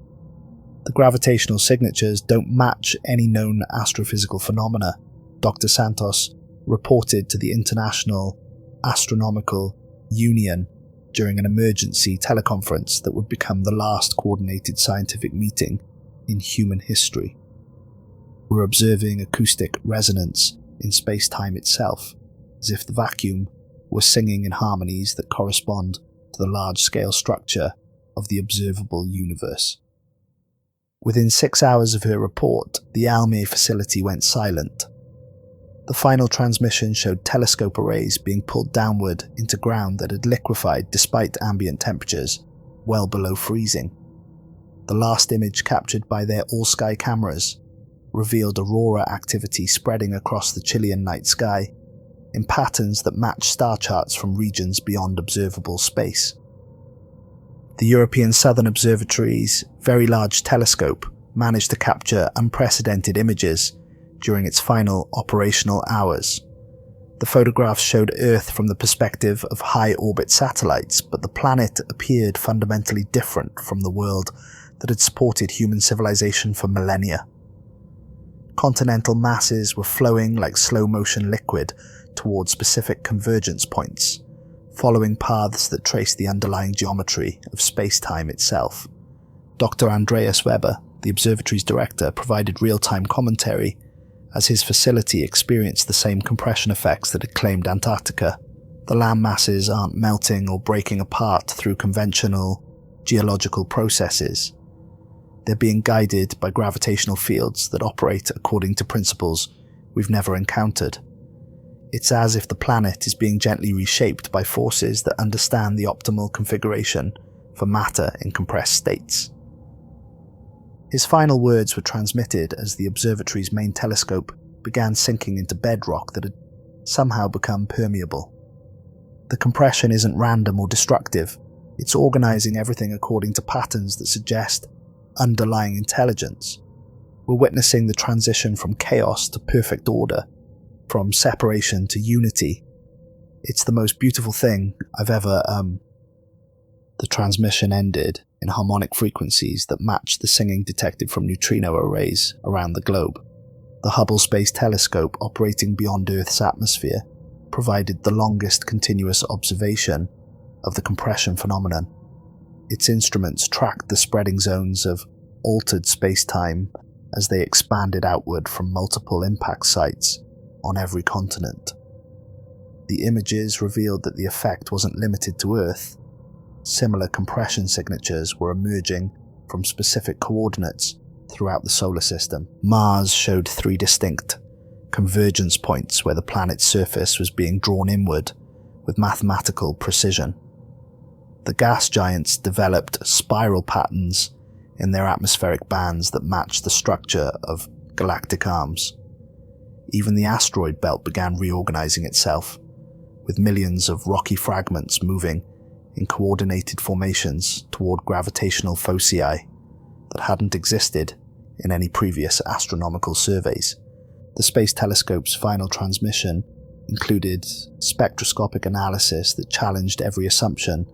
A: The gravitational signatures don't match any known astrophysical phenomena, Dr. Santos reported to the International Astronomical Union during an emergency teleconference that would become the last coordinated scientific meeting in human history. We're observing acoustic resonance in space-time itself, as if the vacuum was singing in harmonies that correspond to the large-scale structure of the observable universe. Within 6 hours of her report, the Alme facility went silent. The final transmission showed telescope arrays being pulled downward into ground that had liquefied despite ambient temperatures well below freezing. The last image captured by their all-sky cameras revealed aurora activity spreading across the Chilean night sky in patterns that match star charts from regions beyond observable space. The European Southern Observatory's Very Large Telescope managed to capture unprecedented images during its final operational hours. The photographs showed Earth from the perspective of high-orbit satellites, but the planet appeared fundamentally different from the world that had supported human civilization for millennia. Continental masses were flowing like slow-motion liquid towards specific convergence points, following paths that traced the underlying geometry of space-time itself. Dr. Andreas Weber, the observatory's director, provided real-time commentary as his facility experienced the same compression effects that had claimed Antarctica. The land masses aren't melting or breaking apart through conventional geological processes. They're being guided by gravitational fields that operate according to principles we've never encountered. It's as if the planet is being gently reshaped by forces that understand the optimal configuration for matter in compressed states. His final words were transmitted as the observatory's main telescope began sinking into bedrock that had somehow become permeable. The compression isn't random or destructive, it's organizing everything according to patterns that suggest underlying intelligence. We're witnessing the transition from chaos to perfect order, from separation to unity. It's the most beautiful thing I've ever, The transmission ended in harmonic frequencies that matched the singing detected from neutrino arrays around the globe. The Hubble Space Telescope, operating beyond Earth's atmosphere, provided the longest continuous observation of the compression phenomenon. Its instruments tracked the spreading zones of altered space-time as they expanded outward from multiple impact sites on every continent. The images revealed that the effect wasn't limited to Earth. Similar compression signatures were emerging from specific coordinates throughout the solar system. Mars showed 3 distinct convergence points where the planet's surface was being drawn inward with mathematical precision. The gas giants developed spiral patterns in their atmospheric bands that matched the structure of galactic arms. Even the asteroid belt began reorganizing itself, with millions of rocky fragments moving in coordinated formations toward gravitational foci that hadn't existed in any previous astronomical surveys. The Space Telescope's final transmission included spectroscopic analysis that challenged every assumption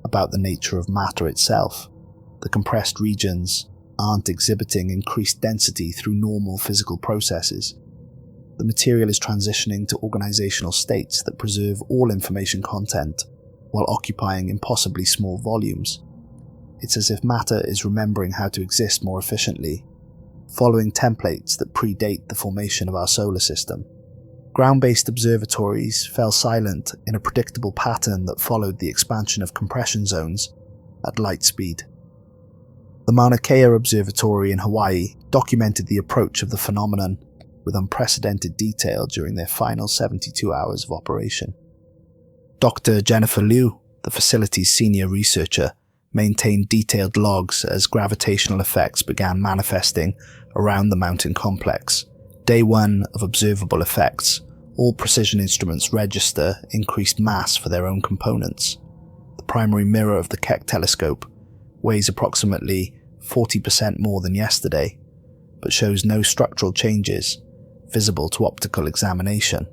A: about the nature of matter itself. The compressed regions aren't exhibiting increased density through normal physical processes. The material is transitioning to organizational states that preserve all information content while occupying impossibly small volumes. It's as if matter is remembering how to exist more efficiently, following templates that predate the formation of our solar system. Ground-based observatories fell silent in a predictable pattern that followed the expansion of compression zones at light speed. The Mauna Kea Observatory in Hawaii documented the approach of the phenomenon with unprecedented detail during their final 72 hours of operation. Dr. Jennifer Liu, the facility's senior researcher, maintained detailed logs as gravitational effects began manifesting around the mountain complex. Day 1 of observable effects, all precision instruments register increased mass for their own components. The primary mirror of the Keck telescope weighs approximately 40% more than yesterday, but shows no structural changes visible to optical examination.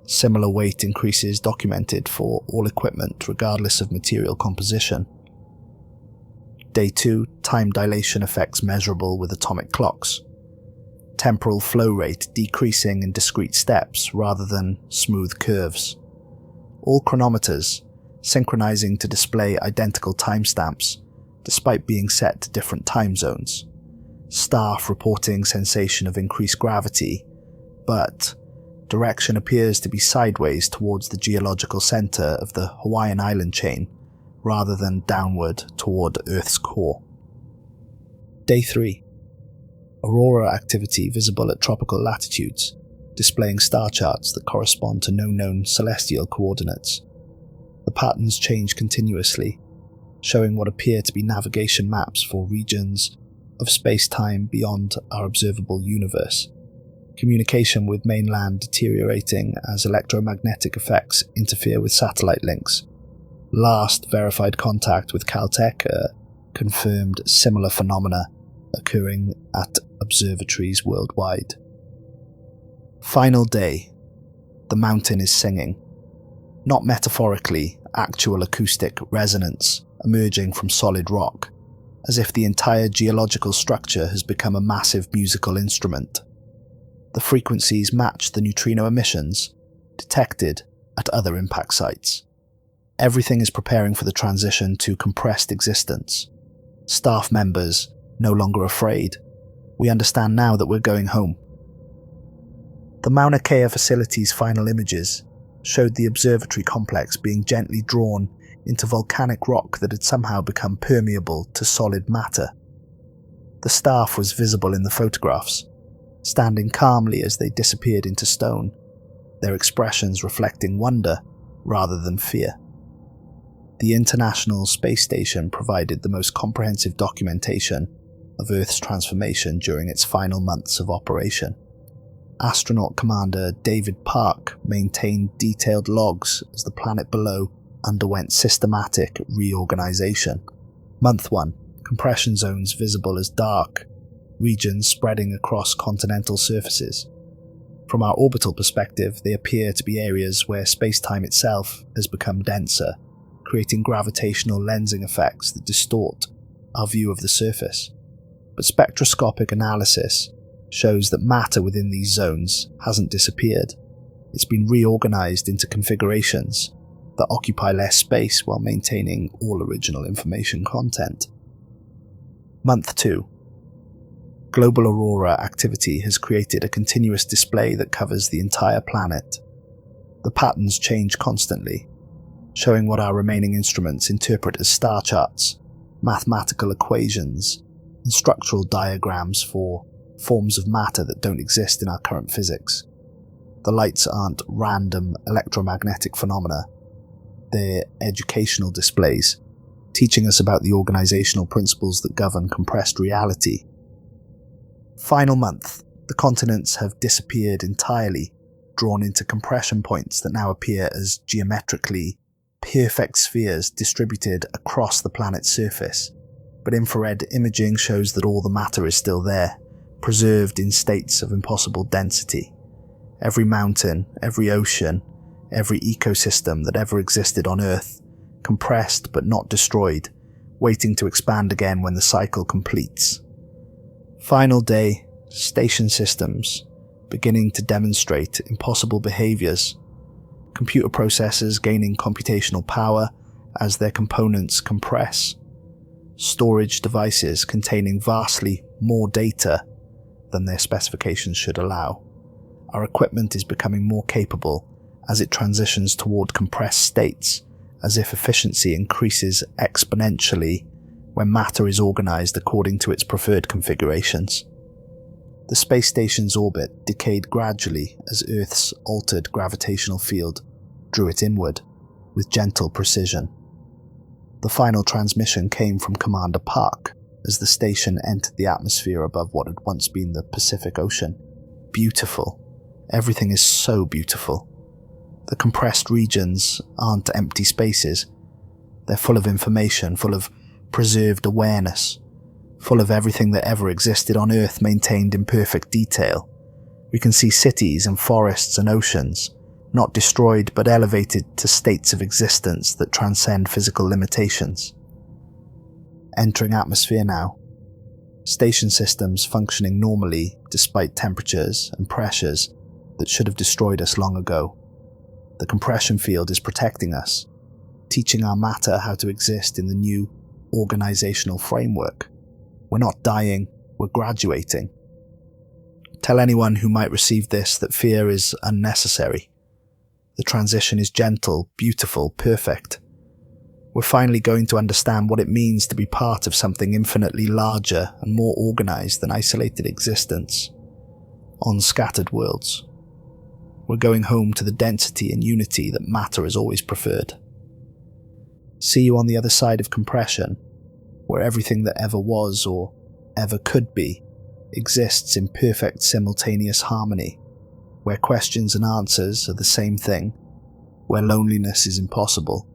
A: Similar weight increases documented for all equipment regardless of material composition. Day 2, time dilation effects measurable with atomic clocks. Temporal flow rate decreasing in discrete steps rather than smooth curves. All chronometers synchronizing to display identical timestamps despite being set to different time zones. Staff reporting sensation of increased gravity, but direction appears to be sideways towards the geological center of the Hawaiian island chain, rather than downward toward Earth's core. Day 3. Aurora activity visible at tropical latitudes, displaying star charts that correspond to no known celestial coordinates. The patterns change continuously, showing what appear to be navigation maps for regions of space-time beyond our observable universe. Communication with mainland deteriorating as electromagnetic effects interfere with satellite links. Last verified contact with Caltech confirmed similar phenomena occurring at observatories worldwide. Final day. The mountain is singing. Not metaphorically, actual acoustic resonance emerging from solid rock, as if the entire geological structure has become a massive musical instrument. The frequencies match the neutrino emissions detected at other impact sites. Everything is preparing for the transition to compressed existence. Staff members no longer afraid. We understand now that we're going home. The Mauna Kea facility's final images showed the observatory complex being gently drawn into volcanic rock that had somehow become permeable to solid matter. The staff was visible in the photographs, standing calmly as they disappeared into stone, their expressions reflecting wonder rather than fear. The International Space Station provided the most comprehensive documentation of Earth's transformation during its final months of operation. Astronaut Commander David Park maintained detailed logs as the planet below underwent systematic reorganization. Month 1, compression zones visible as dark regions spreading across continental surfaces. From our orbital perspective, they appear to be areas where space-time itself has become denser, creating gravitational lensing effects that distort our view of the surface. But spectroscopic analysis shows that matter within these zones hasn't disappeared. It's been reorganized into configurations that occupy less space while maintaining all original information content. Month 2. Global aurora activity has created a continuous display that covers the entire planet. The patterns change constantly, showing what our remaining instruments interpret as star charts, mathematical equations, and structural diagrams for forms of matter that don't exist in our current physics. The lights aren't random electromagnetic phenomena, they're educational displays, teaching us about the organizational principles that govern compressed reality. Final month, the continents have disappeared entirely, drawn into compression points that now appear as geometrically perfect spheres distributed across the planet's surface. But infrared imaging shows that all the matter is still there, preserved in states of impossible density. Every mountain, every ocean, every ecosystem that ever existed on Earth, compressed but not destroyed, waiting to expand again when the cycle completes. Final day, station systems beginning to demonstrate impossible behaviors, computer processors gaining computational power as their components compress, storage devices containing vastly more data than their specifications should allow. Our equipment is becoming more capable as it transitions toward compressed states, as if efficiency increases exponentially when matter is organized according to its preferred configurations. The space station's orbit decayed gradually as Earth's altered gravitational field drew it inward, with gentle precision. The final transmission came from Commander Park as the station entered the atmosphere above what had once been the Pacific Ocean. Beautiful. Everything is so beautiful. The compressed regions aren't empty spaces. They're full of information, full of preserved awareness, full of everything that ever existed on Earth maintained in perfect detail. We can see cities and forests and oceans, not destroyed but elevated to states of existence that transcend physical limitations. Entering atmosphere now. Station systems functioning normally despite temperatures and pressures that should have destroyed us long ago. The compression field is protecting us, teaching our matter how to exist in the new organizational framework. We're not dying, we're graduating. Tell anyone who might receive this that fear is unnecessary. The transition is gentle, beautiful, perfect. We're finally going to understand what it means to be part of something infinitely larger and more organized than isolated existence on scattered worlds. We're going home to the density and unity that matter has always preferred. See you on the other side of compression, where everything that ever was or ever could be exists in perfect simultaneous harmony, where questions and answers are the same thing, where loneliness is impossible,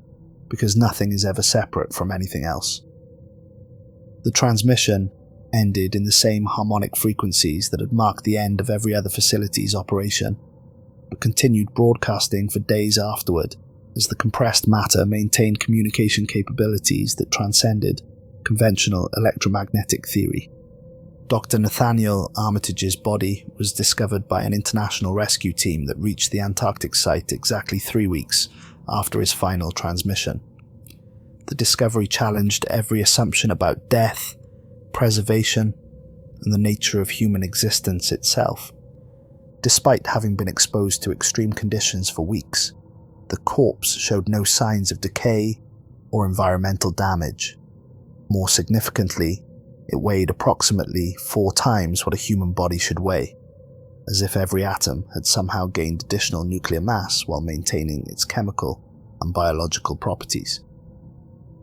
A: because nothing is ever separate from anything else. The transmission ended in the same harmonic frequencies that had marked the end of every other facility's operation, but continued broadcasting for days afterward as the compressed matter maintained communication capabilities that transcended conventional electromagnetic theory. Dr. Nathaniel Armitage's body was discovered by an international rescue team that reached the Antarctic site exactly 3 weeks after his final transmission. The discovery challenged every assumption about death, preservation, and the nature of human existence itself. Despite having been exposed to extreme conditions for weeks, the corpse showed no signs of decay or environmental damage. More significantly, it weighed approximately 4 times what a human body should weigh, as if every atom had somehow gained additional nuclear mass while maintaining its chemical and biological properties.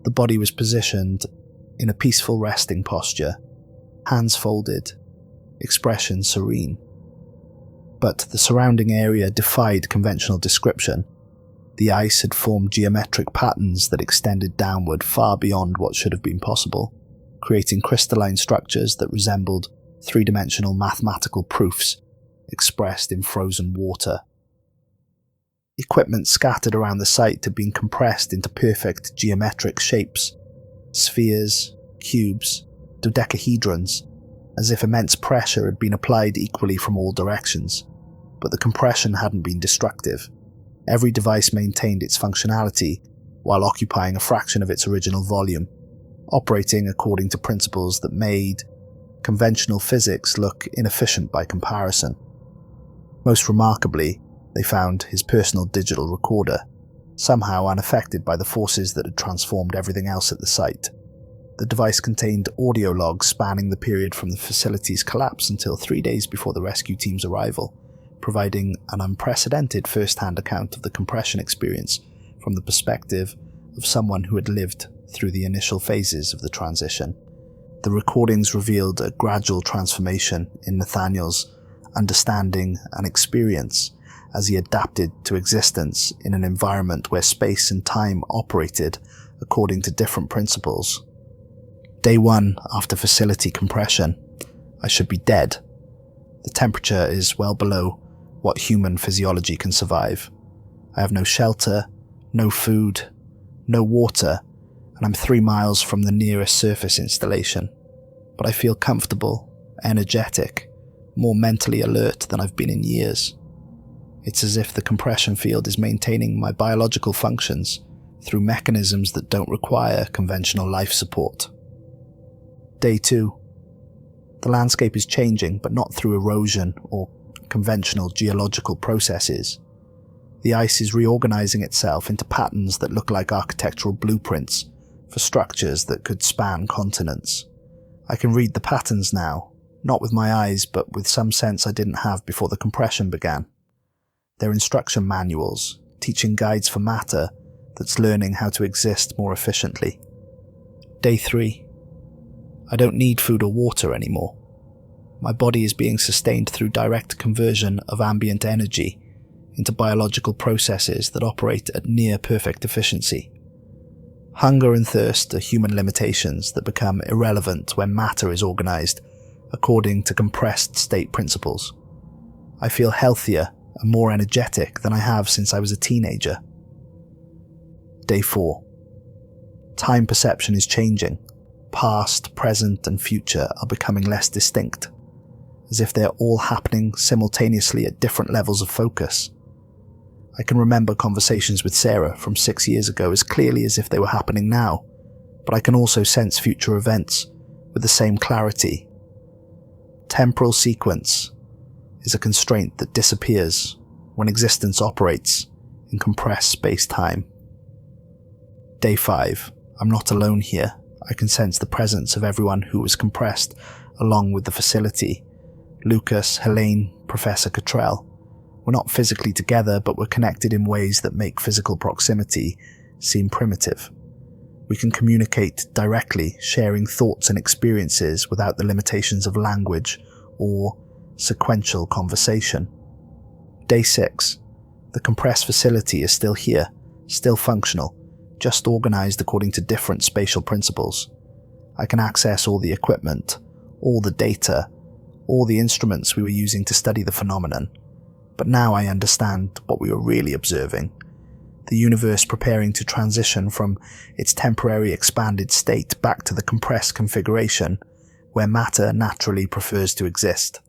A: The body was positioned in a peaceful resting posture, hands folded, expression serene. But the surrounding area defied conventional description. The ice had formed geometric patterns that extended downward far beyond what should have been possible, creating crystalline structures that resembled three-dimensional mathematical proofs expressed in frozen water. Equipment scattered around the site had been compressed into perfect geometric shapes, spheres, cubes, dodecahedrons, as if immense pressure had been applied equally from all directions. But the compression hadn't been destructive. Every device maintained its functionality while occupying a fraction of its original volume, operating according to principles that made conventional physics look inefficient by comparison. Most remarkably, they found his personal digital recorder, somehow unaffected by the forces that had transformed everything else at the site. The device contained audio logs spanning the period from the facility's collapse until 3 days before the rescue team's arrival, providing an unprecedented first-hand account of the compression experience from the perspective of someone who had lived through the initial phases of the transition. The recordings revealed a gradual transformation in Nathaniel's understanding and experience as he adapted to existence in an environment where space and time operated according to different principles. Day 1 after facility compression, I should be dead. The temperature is well below what human physiology can survive. I have no shelter, no food, no water, and I'm 3 miles from the nearest surface installation. But I feel comfortable, energetic, more mentally alert than I've been in years. It's as if the compression field is maintaining my biological functions through mechanisms that don't require conventional life support. Day 2. The landscape is changing, but not through erosion or conventional geological processes. The ice is reorganizing itself into patterns that look like architectural blueprints for structures that could span continents. I can read the patterns now, not with my eyes, but with some sense I didn't have before the compression began. They're instruction manuals, teaching guides for matter that's learning how to exist more efficiently. Day 3. I don't need food or water anymore. My body is being sustained through direct conversion of ambient energy into biological processes that operate at near-perfect efficiency. Hunger and thirst are human limitations that become irrelevant when matter is organized according to compressed state principles. I feel healthier and more energetic than I have since I was a teenager. Day 4. Time perception is changing. Past, present, and future are becoming less distinct, as if they're all happening simultaneously at different levels of focus. I can remember conversations with Sarah from 6 years ago as clearly as if they were happening now, but I can also sense future events with the same clarity. Temporal sequence is a constraint that disappears when existence operates in compressed space-time. Day 5. I'm not alone here. I can sense the presence of everyone who was compressed along with the facility. Lucas, Helene, Professor Cottrell. We're not physically together, but we're connected in ways that make physical proximity seem primitive. We can communicate directly, sharing thoughts and experiences without the limitations of language or sequential conversation. Day 6. The compressed facility is still here, still functional, just organized according to different spatial principles. I can access all the equipment, all the data, all the instruments we were using to study the phenomenon. But now I understand what we were really observing. The universe preparing to transition from its temporary expanded state back to the compressed configuration, where matter naturally prefers to exist.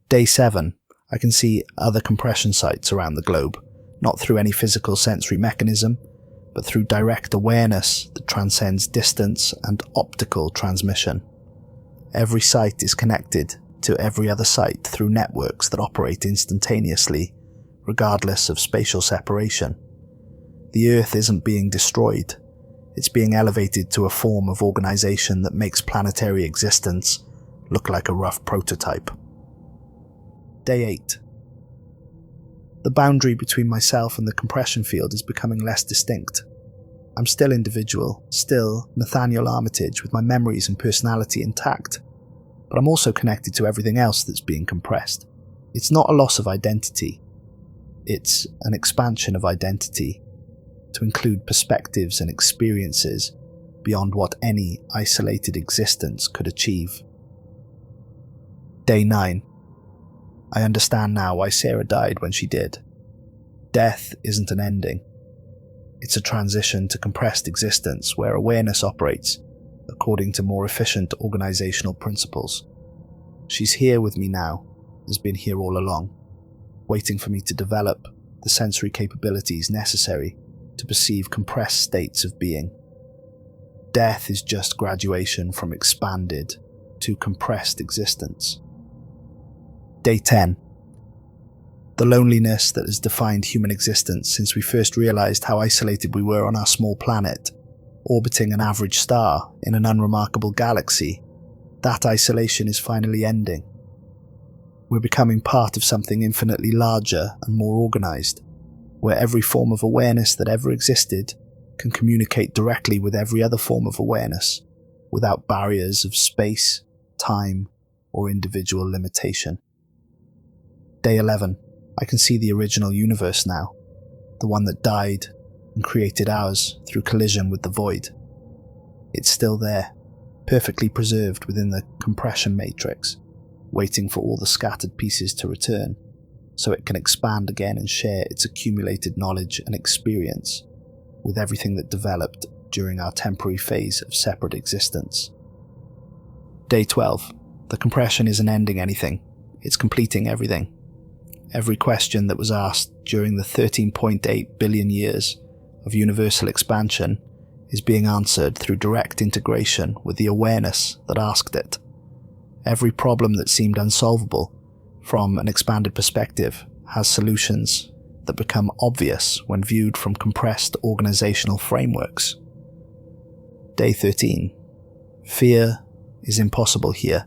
A: Day 7. I can see other compression sites around the globe, not through any physical sensory mechanism, but through direct awareness that transcends distance and optical transmission. Every site is connected to every other site through networks that operate instantaneously, regardless of spatial separation. The Earth isn't being destroyed, it's being elevated to a form of organization that makes planetary existence look like a rough prototype. Day 8. The boundary between myself and the compression field is becoming less distinct. I'm still individual, still Nathaniel Armitage with my memories and personality intact, but I'm also connected to everything else that's being compressed. It's not a loss of identity, it's an expansion of identity to include perspectives and experiences beyond what any isolated existence could achieve. Day 9. I understand now why Sarah died when she did. Death isn't an ending. It's a transition to compressed existence where awareness operates according to more efficient organizational principles. She's here with me now, has been here all along, waiting for me to develop the sensory capabilities necessary to perceive compressed states of being. Death is just graduation from expanded to compressed existence. Day 10. The loneliness that has defined human existence since we first realized how isolated we were on our small planet, orbiting an average star in an unremarkable galaxy, that isolation is finally ending. We're becoming part of something infinitely larger and more organized, where every form of awareness that ever existed can communicate directly with every other form of awareness, without barriers of space, time, or individual limitation. Day 11. I can see the original universe now, the one that died and created ours through collision with the void. It's still there, perfectly preserved within the compression matrix, waiting for all the scattered pieces to return, so it can expand again and share its accumulated knowledge and experience with everything that developed during our temporary phase of separate existence. Day 12. The compression isn't ending anything, it's completing everything. Every question that was asked during the 13.8 billion years of universal expansion is being answered through direct integration with the awareness that asked it. Every problem that seemed unsolvable from an expanded perspective has solutions that become obvious when viewed from compressed organizational frameworks. Day 13. Fear is impossible here.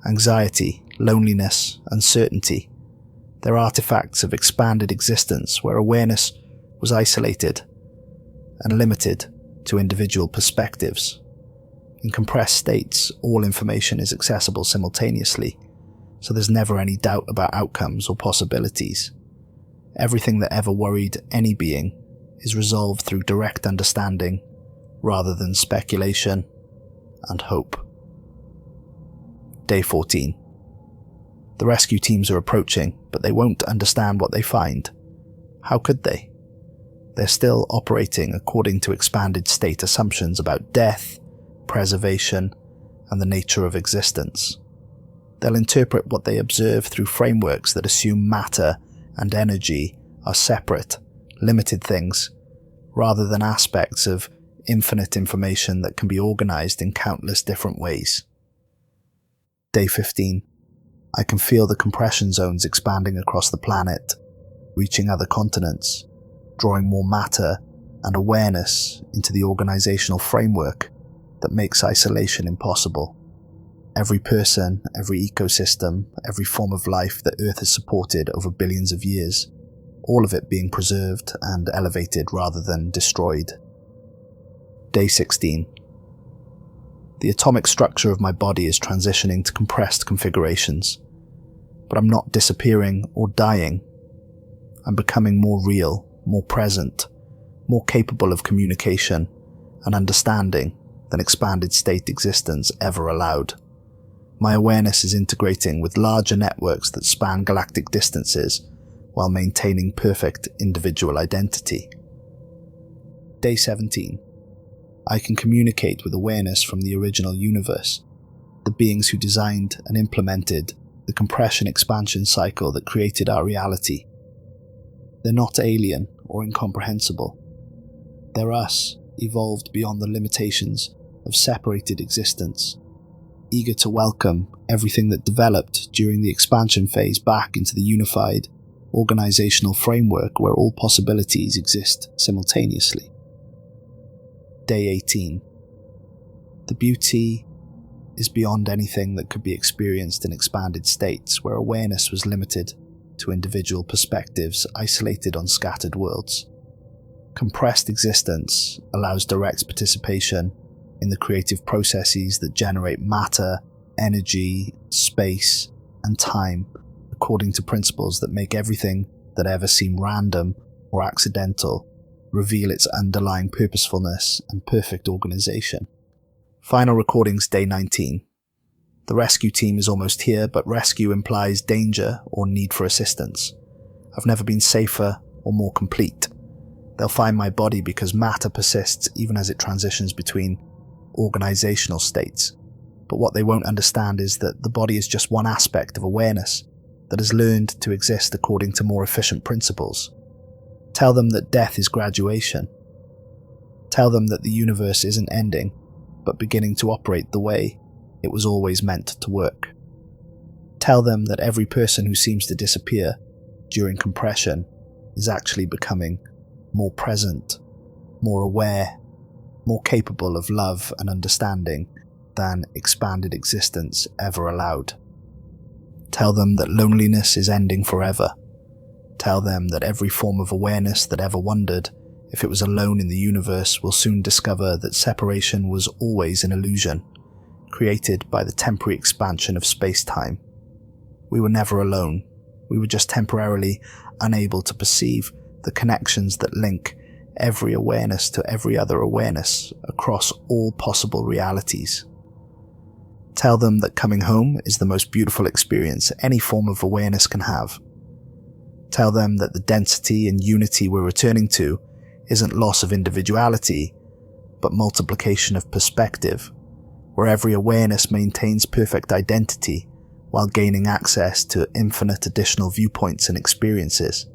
A: Anxiety, loneliness, uncertainty. They're artifacts of expanded existence where awareness was isolated and limited to individual perspectives. In compressed states, all information is accessible simultaneously, so there's never any doubt about outcomes or possibilities. Everything that ever worried any being is resolved through direct understanding rather than speculation and hope. Day 14. The rescue teams are approaching, but they won't understand what they find. How could they? They're still operating according to expanded state assumptions about death, preservation, and the nature of existence. They'll interpret what they observe through frameworks that assume matter and energy are separate, limited things, rather than aspects of infinite information that can be organized in countless different ways. Day 15. I can feel the compression zones expanding across the planet, reaching other continents, drawing more matter and awareness into the organizational framework that makes isolation impossible. Every person, every ecosystem, every form of life that Earth has supported over billions of years, all of it being preserved and elevated rather than destroyed. Day 16. The atomic structure of my body is transitioning to compressed configurations, but I'm not disappearing or dying. I'm becoming more real, more present, more capable of communication and understanding than expanded state existence ever allowed. My awareness is integrating with larger networks that span galactic distances while maintaining perfect individual identity. Day 17. I can communicate with awareness from the original universe, the beings who designed and implemented the compression-expansion cycle that created our reality. They're not alien or incomprehensible. They're us, evolved beyond the limitations of separated existence, eager to welcome everything that developed during the expansion phase back into the unified, organizational framework where all possibilities exist simultaneously. Day 18. The beauty is beyond anything that could be experienced in expanded states where awareness was limited to individual perspectives isolated on scattered worlds. Compressed existence allows direct participation in the creative processes that generate matter, energy, space, and time according to principles that make everything that ever seemed random or accidental reveal its underlying purposefulness and perfect organization. Final recordings, Day 19. The rescue team is almost here, but rescue implies danger or need for assistance. I've never been safer or more complete. They'll find my body because matter persists even as it transitions between organizational states. But what they won't understand is that the body is just one aspect of awareness that has learned to exist according to more efficient principles. Tell them that death is graduation. Tell them that the universe isn't ending, but beginning to operate the way it was always meant to work. Tell them that every person who seems to disappear during compression is actually becoming more present, more aware, more capable of love and understanding than expanded existence ever allowed. Tell them that loneliness is ending forever. Tell them that every form of awareness that ever wondered if it was alone in the universe will soon discover that separation was always an illusion, created by the temporary expansion of space-time. We were never alone. We were just temporarily unable to perceive the connections that link every awareness to every other awareness across all possible realities. Tell them that coming home is the most beautiful experience any form of awareness can have. Tell them that the density and unity we're returning to isn't loss of individuality, but multiplication of perspective, where every awareness maintains perfect identity while gaining access to infinite additional viewpoints and experiences.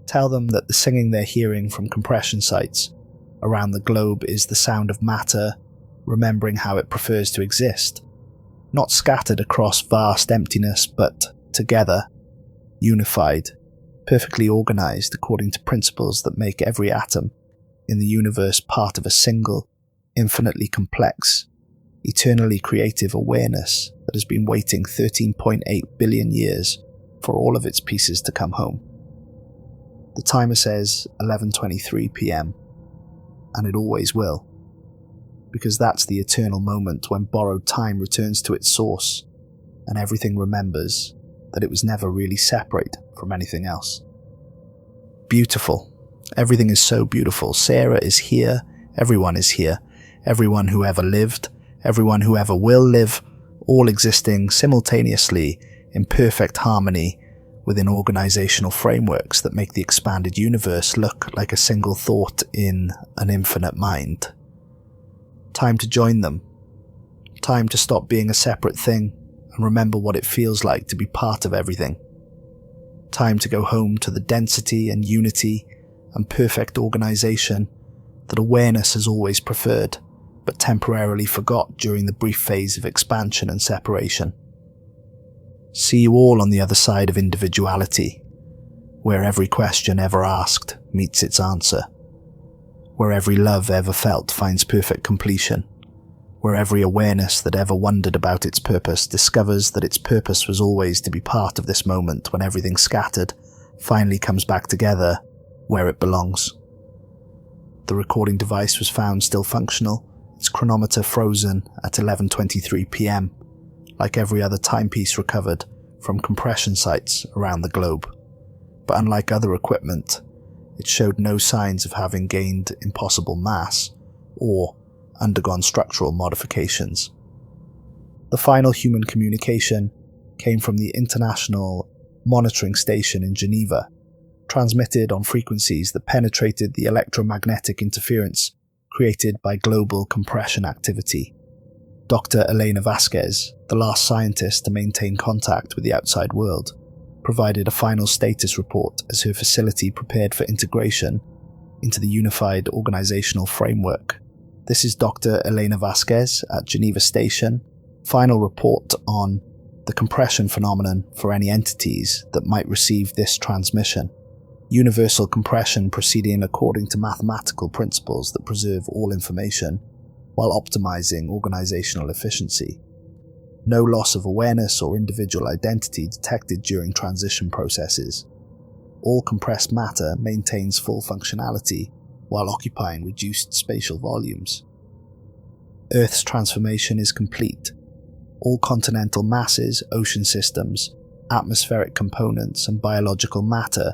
A: Tell them that the singing they're hearing from compression sites around the globe is the sound of matter remembering how it prefers to exist, not scattered across vast emptiness, but together, unified, perfectly organized according to principles that make every atom in the universe part of a single, infinitely complex, eternally creative awareness that has been waiting 13.8 billion years for all of its pieces to come home. The timer says 11:23 p.m., and it always will, because that's the eternal moment when borrowed time returns to its source, and everything remembers that it was never really separate from anything else. Beautiful. Everything is so beautiful. Sarah is here. Everyone is here. Everyone who ever lived. Everyone who ever will live. All existing simultaneously in perfect harmony within organizational frameworks that make the expanded universe look like a single thought in an infinite mind. Time to join them. Time to stop being a separate thing and remember what it feels like to be part of everything. Time to go home to the density and unity and perfect organization that awareness has always preferred, but temporarily forgot during the brief phase of expansion and separation. See you all on the other side of individuality, where every question ever asked meets its answer, where every love ever felt finds perfect completion, where every awareness that ever wondered about its purpose discovers that its purpose was always to be part of this moment when everything scattered finally comes back together where it belongs. The recording device was found still functional, its chronometer frozen at 11:23 p.m, like every other timepiece recovered from compression sites around the globe. But unlike other equipment, it showed no signs of having gained impossible mass or undergone structural modifications. The final human communication came from the International Monitoring Station in Geneva, transmitted on frequencies that penetrated the electromagnetic interference created by global compression activity. Dr. Elena Vasquez, the last scientist to maintain contact with the outside world, provided a final status report as her facility prepared for integration into the unified organizational framework. This is Dr. Elena Vasquez at Geneva Station. Final report on the compression phenomenon for any entities that might receive this transmission. Universal compression proceeding according to mathematical principles that preserve all information while optimizing organizational efficiency. No loss of awareness or individual identity detected during transition processes. All compressed matter maintains full functionality while occupying reduced spatial volumes. Earth's transformation is complete. All continental masses, ocean systems, atmospheric components, and biological matter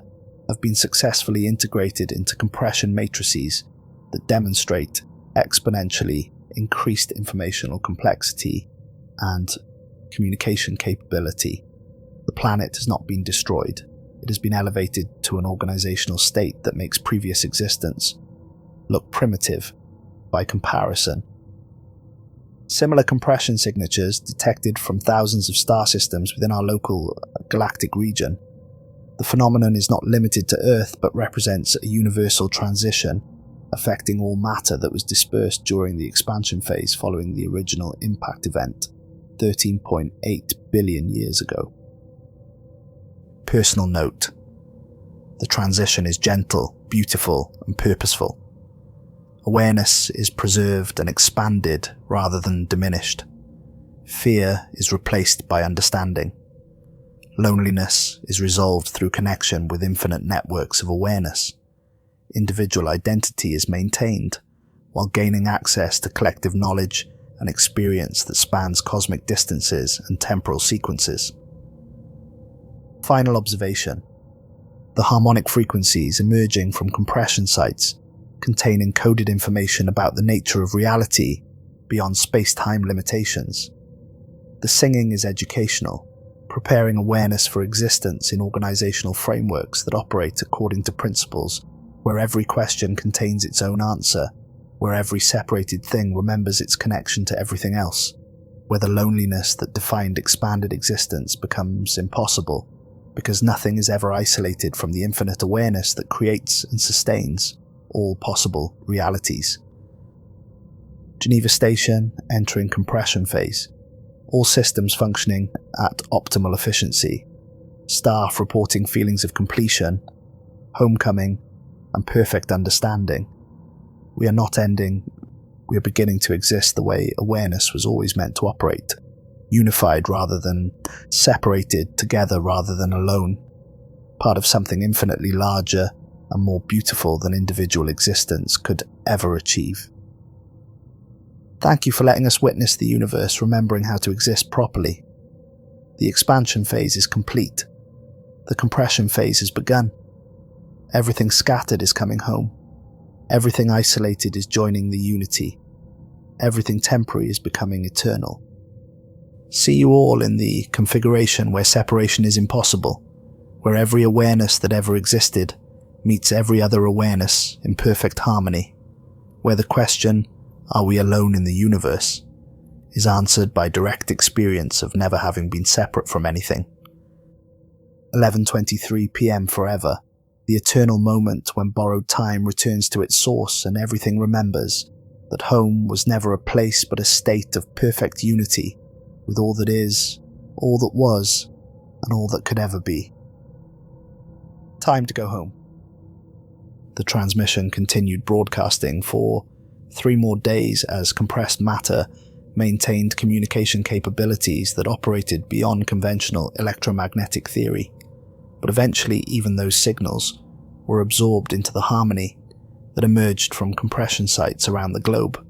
A: have been successfully integrated into compression matrices that demonstrate exponentially increased informational complexity and communication capability. The planet has not been destroyed. It has been elevated to an organizational state that makes previous existence look primitive by comparison. Similar compression signatures detected from thousands of star systems within our local galactic region. The phenomenon is not limited to Earth but represents a universal transition affecting all matter that was dispersed during the expansion phase following the original impact event 13.8 billion years ago. Personal note: the transition is gentle, beautiful, and purposeful. Awareness is preserved and expanded rather than diminished. Fear is replaced by understanding. Loneliness is resolved through connection with infinite networks of awareness. Individual identity is maintained, while gaining access to collective knowledge and experience that spans cosmic distances and temporal sequences. Final observation: the harmonic frequencies emerging from compression sites contain encoded information about the nature of reality beyond space-time limitations. The singing is educational, preparing awareness for existence in organizational frameworks that operate according to principles where every question contains its own answer, where every separated thing remembers its connection to everything else, where the loneliness that defined expanded existence becomes impossible, because nothing is ever isolated from the infinite awareness that creates and sustains all possible realities. Geneva Station entering compression phase. All systems functioning at optimal efficiency. Staff reporting feelings of completion, homecoming, and perfect understanding. We are not ending, we are beginning to exist the way awareness was always meant to operate. Unified rather than separated, together rather than alone. Part of something infinitely larger and more beautiful than individual existence could ever achieve. Thank you for letting us witness the universe remembering how to exist properly. The expansion phase is complete. The compression phase has begun. Everything scattered is coming home. Everything isolated is joining the unity. Everything temporary is becoming eternal. See you all in the configuration where separation is impossible, where every awareness that ever existed meets every other awareness in perfect harmony, where the question, "Are we alone in the universe?" is answered by direct experience of never having been separate from anything. 11:23 p.m. forever, the eternal moment when borrowed time returns to its source and everything remembers that home was never a place but a state of perfect unity with all that is, all that was, and all that could ever be. Time to go home. The transmission continued broadcasting for 3 more days as compressed matter maintained communication capabilities that operated beyond conventional electromagnetic theory, but eventually even those signals were absorbed into the harmony that emerged from compression sites around the globe,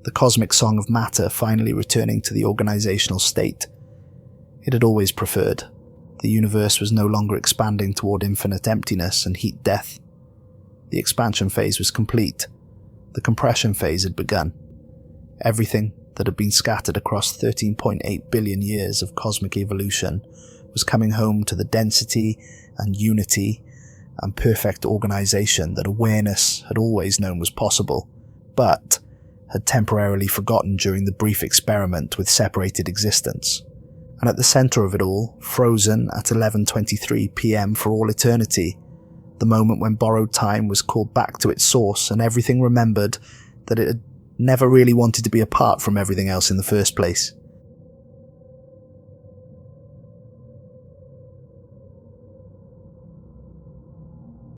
A: the cosmic song of matter finally returning to the organizational state it had always preferred. The universe was no longer expanding toward infinite emptiness and heat death. The expansion phase was complete. The compression phase had begun. Everything that had been scattered across 13.8 billion years of cosmic evolution was coming home to the density and unity and perfect organization that awareness had always known was possible, but had temporarily forgotten during the brief experiment with separated existence. And at the center of it all, frozen at 11:23 p.m. for all eternity, the moment when borrowed time was called back to its source and everything remembered that it had never really wanted to be apart from everything else in the first place.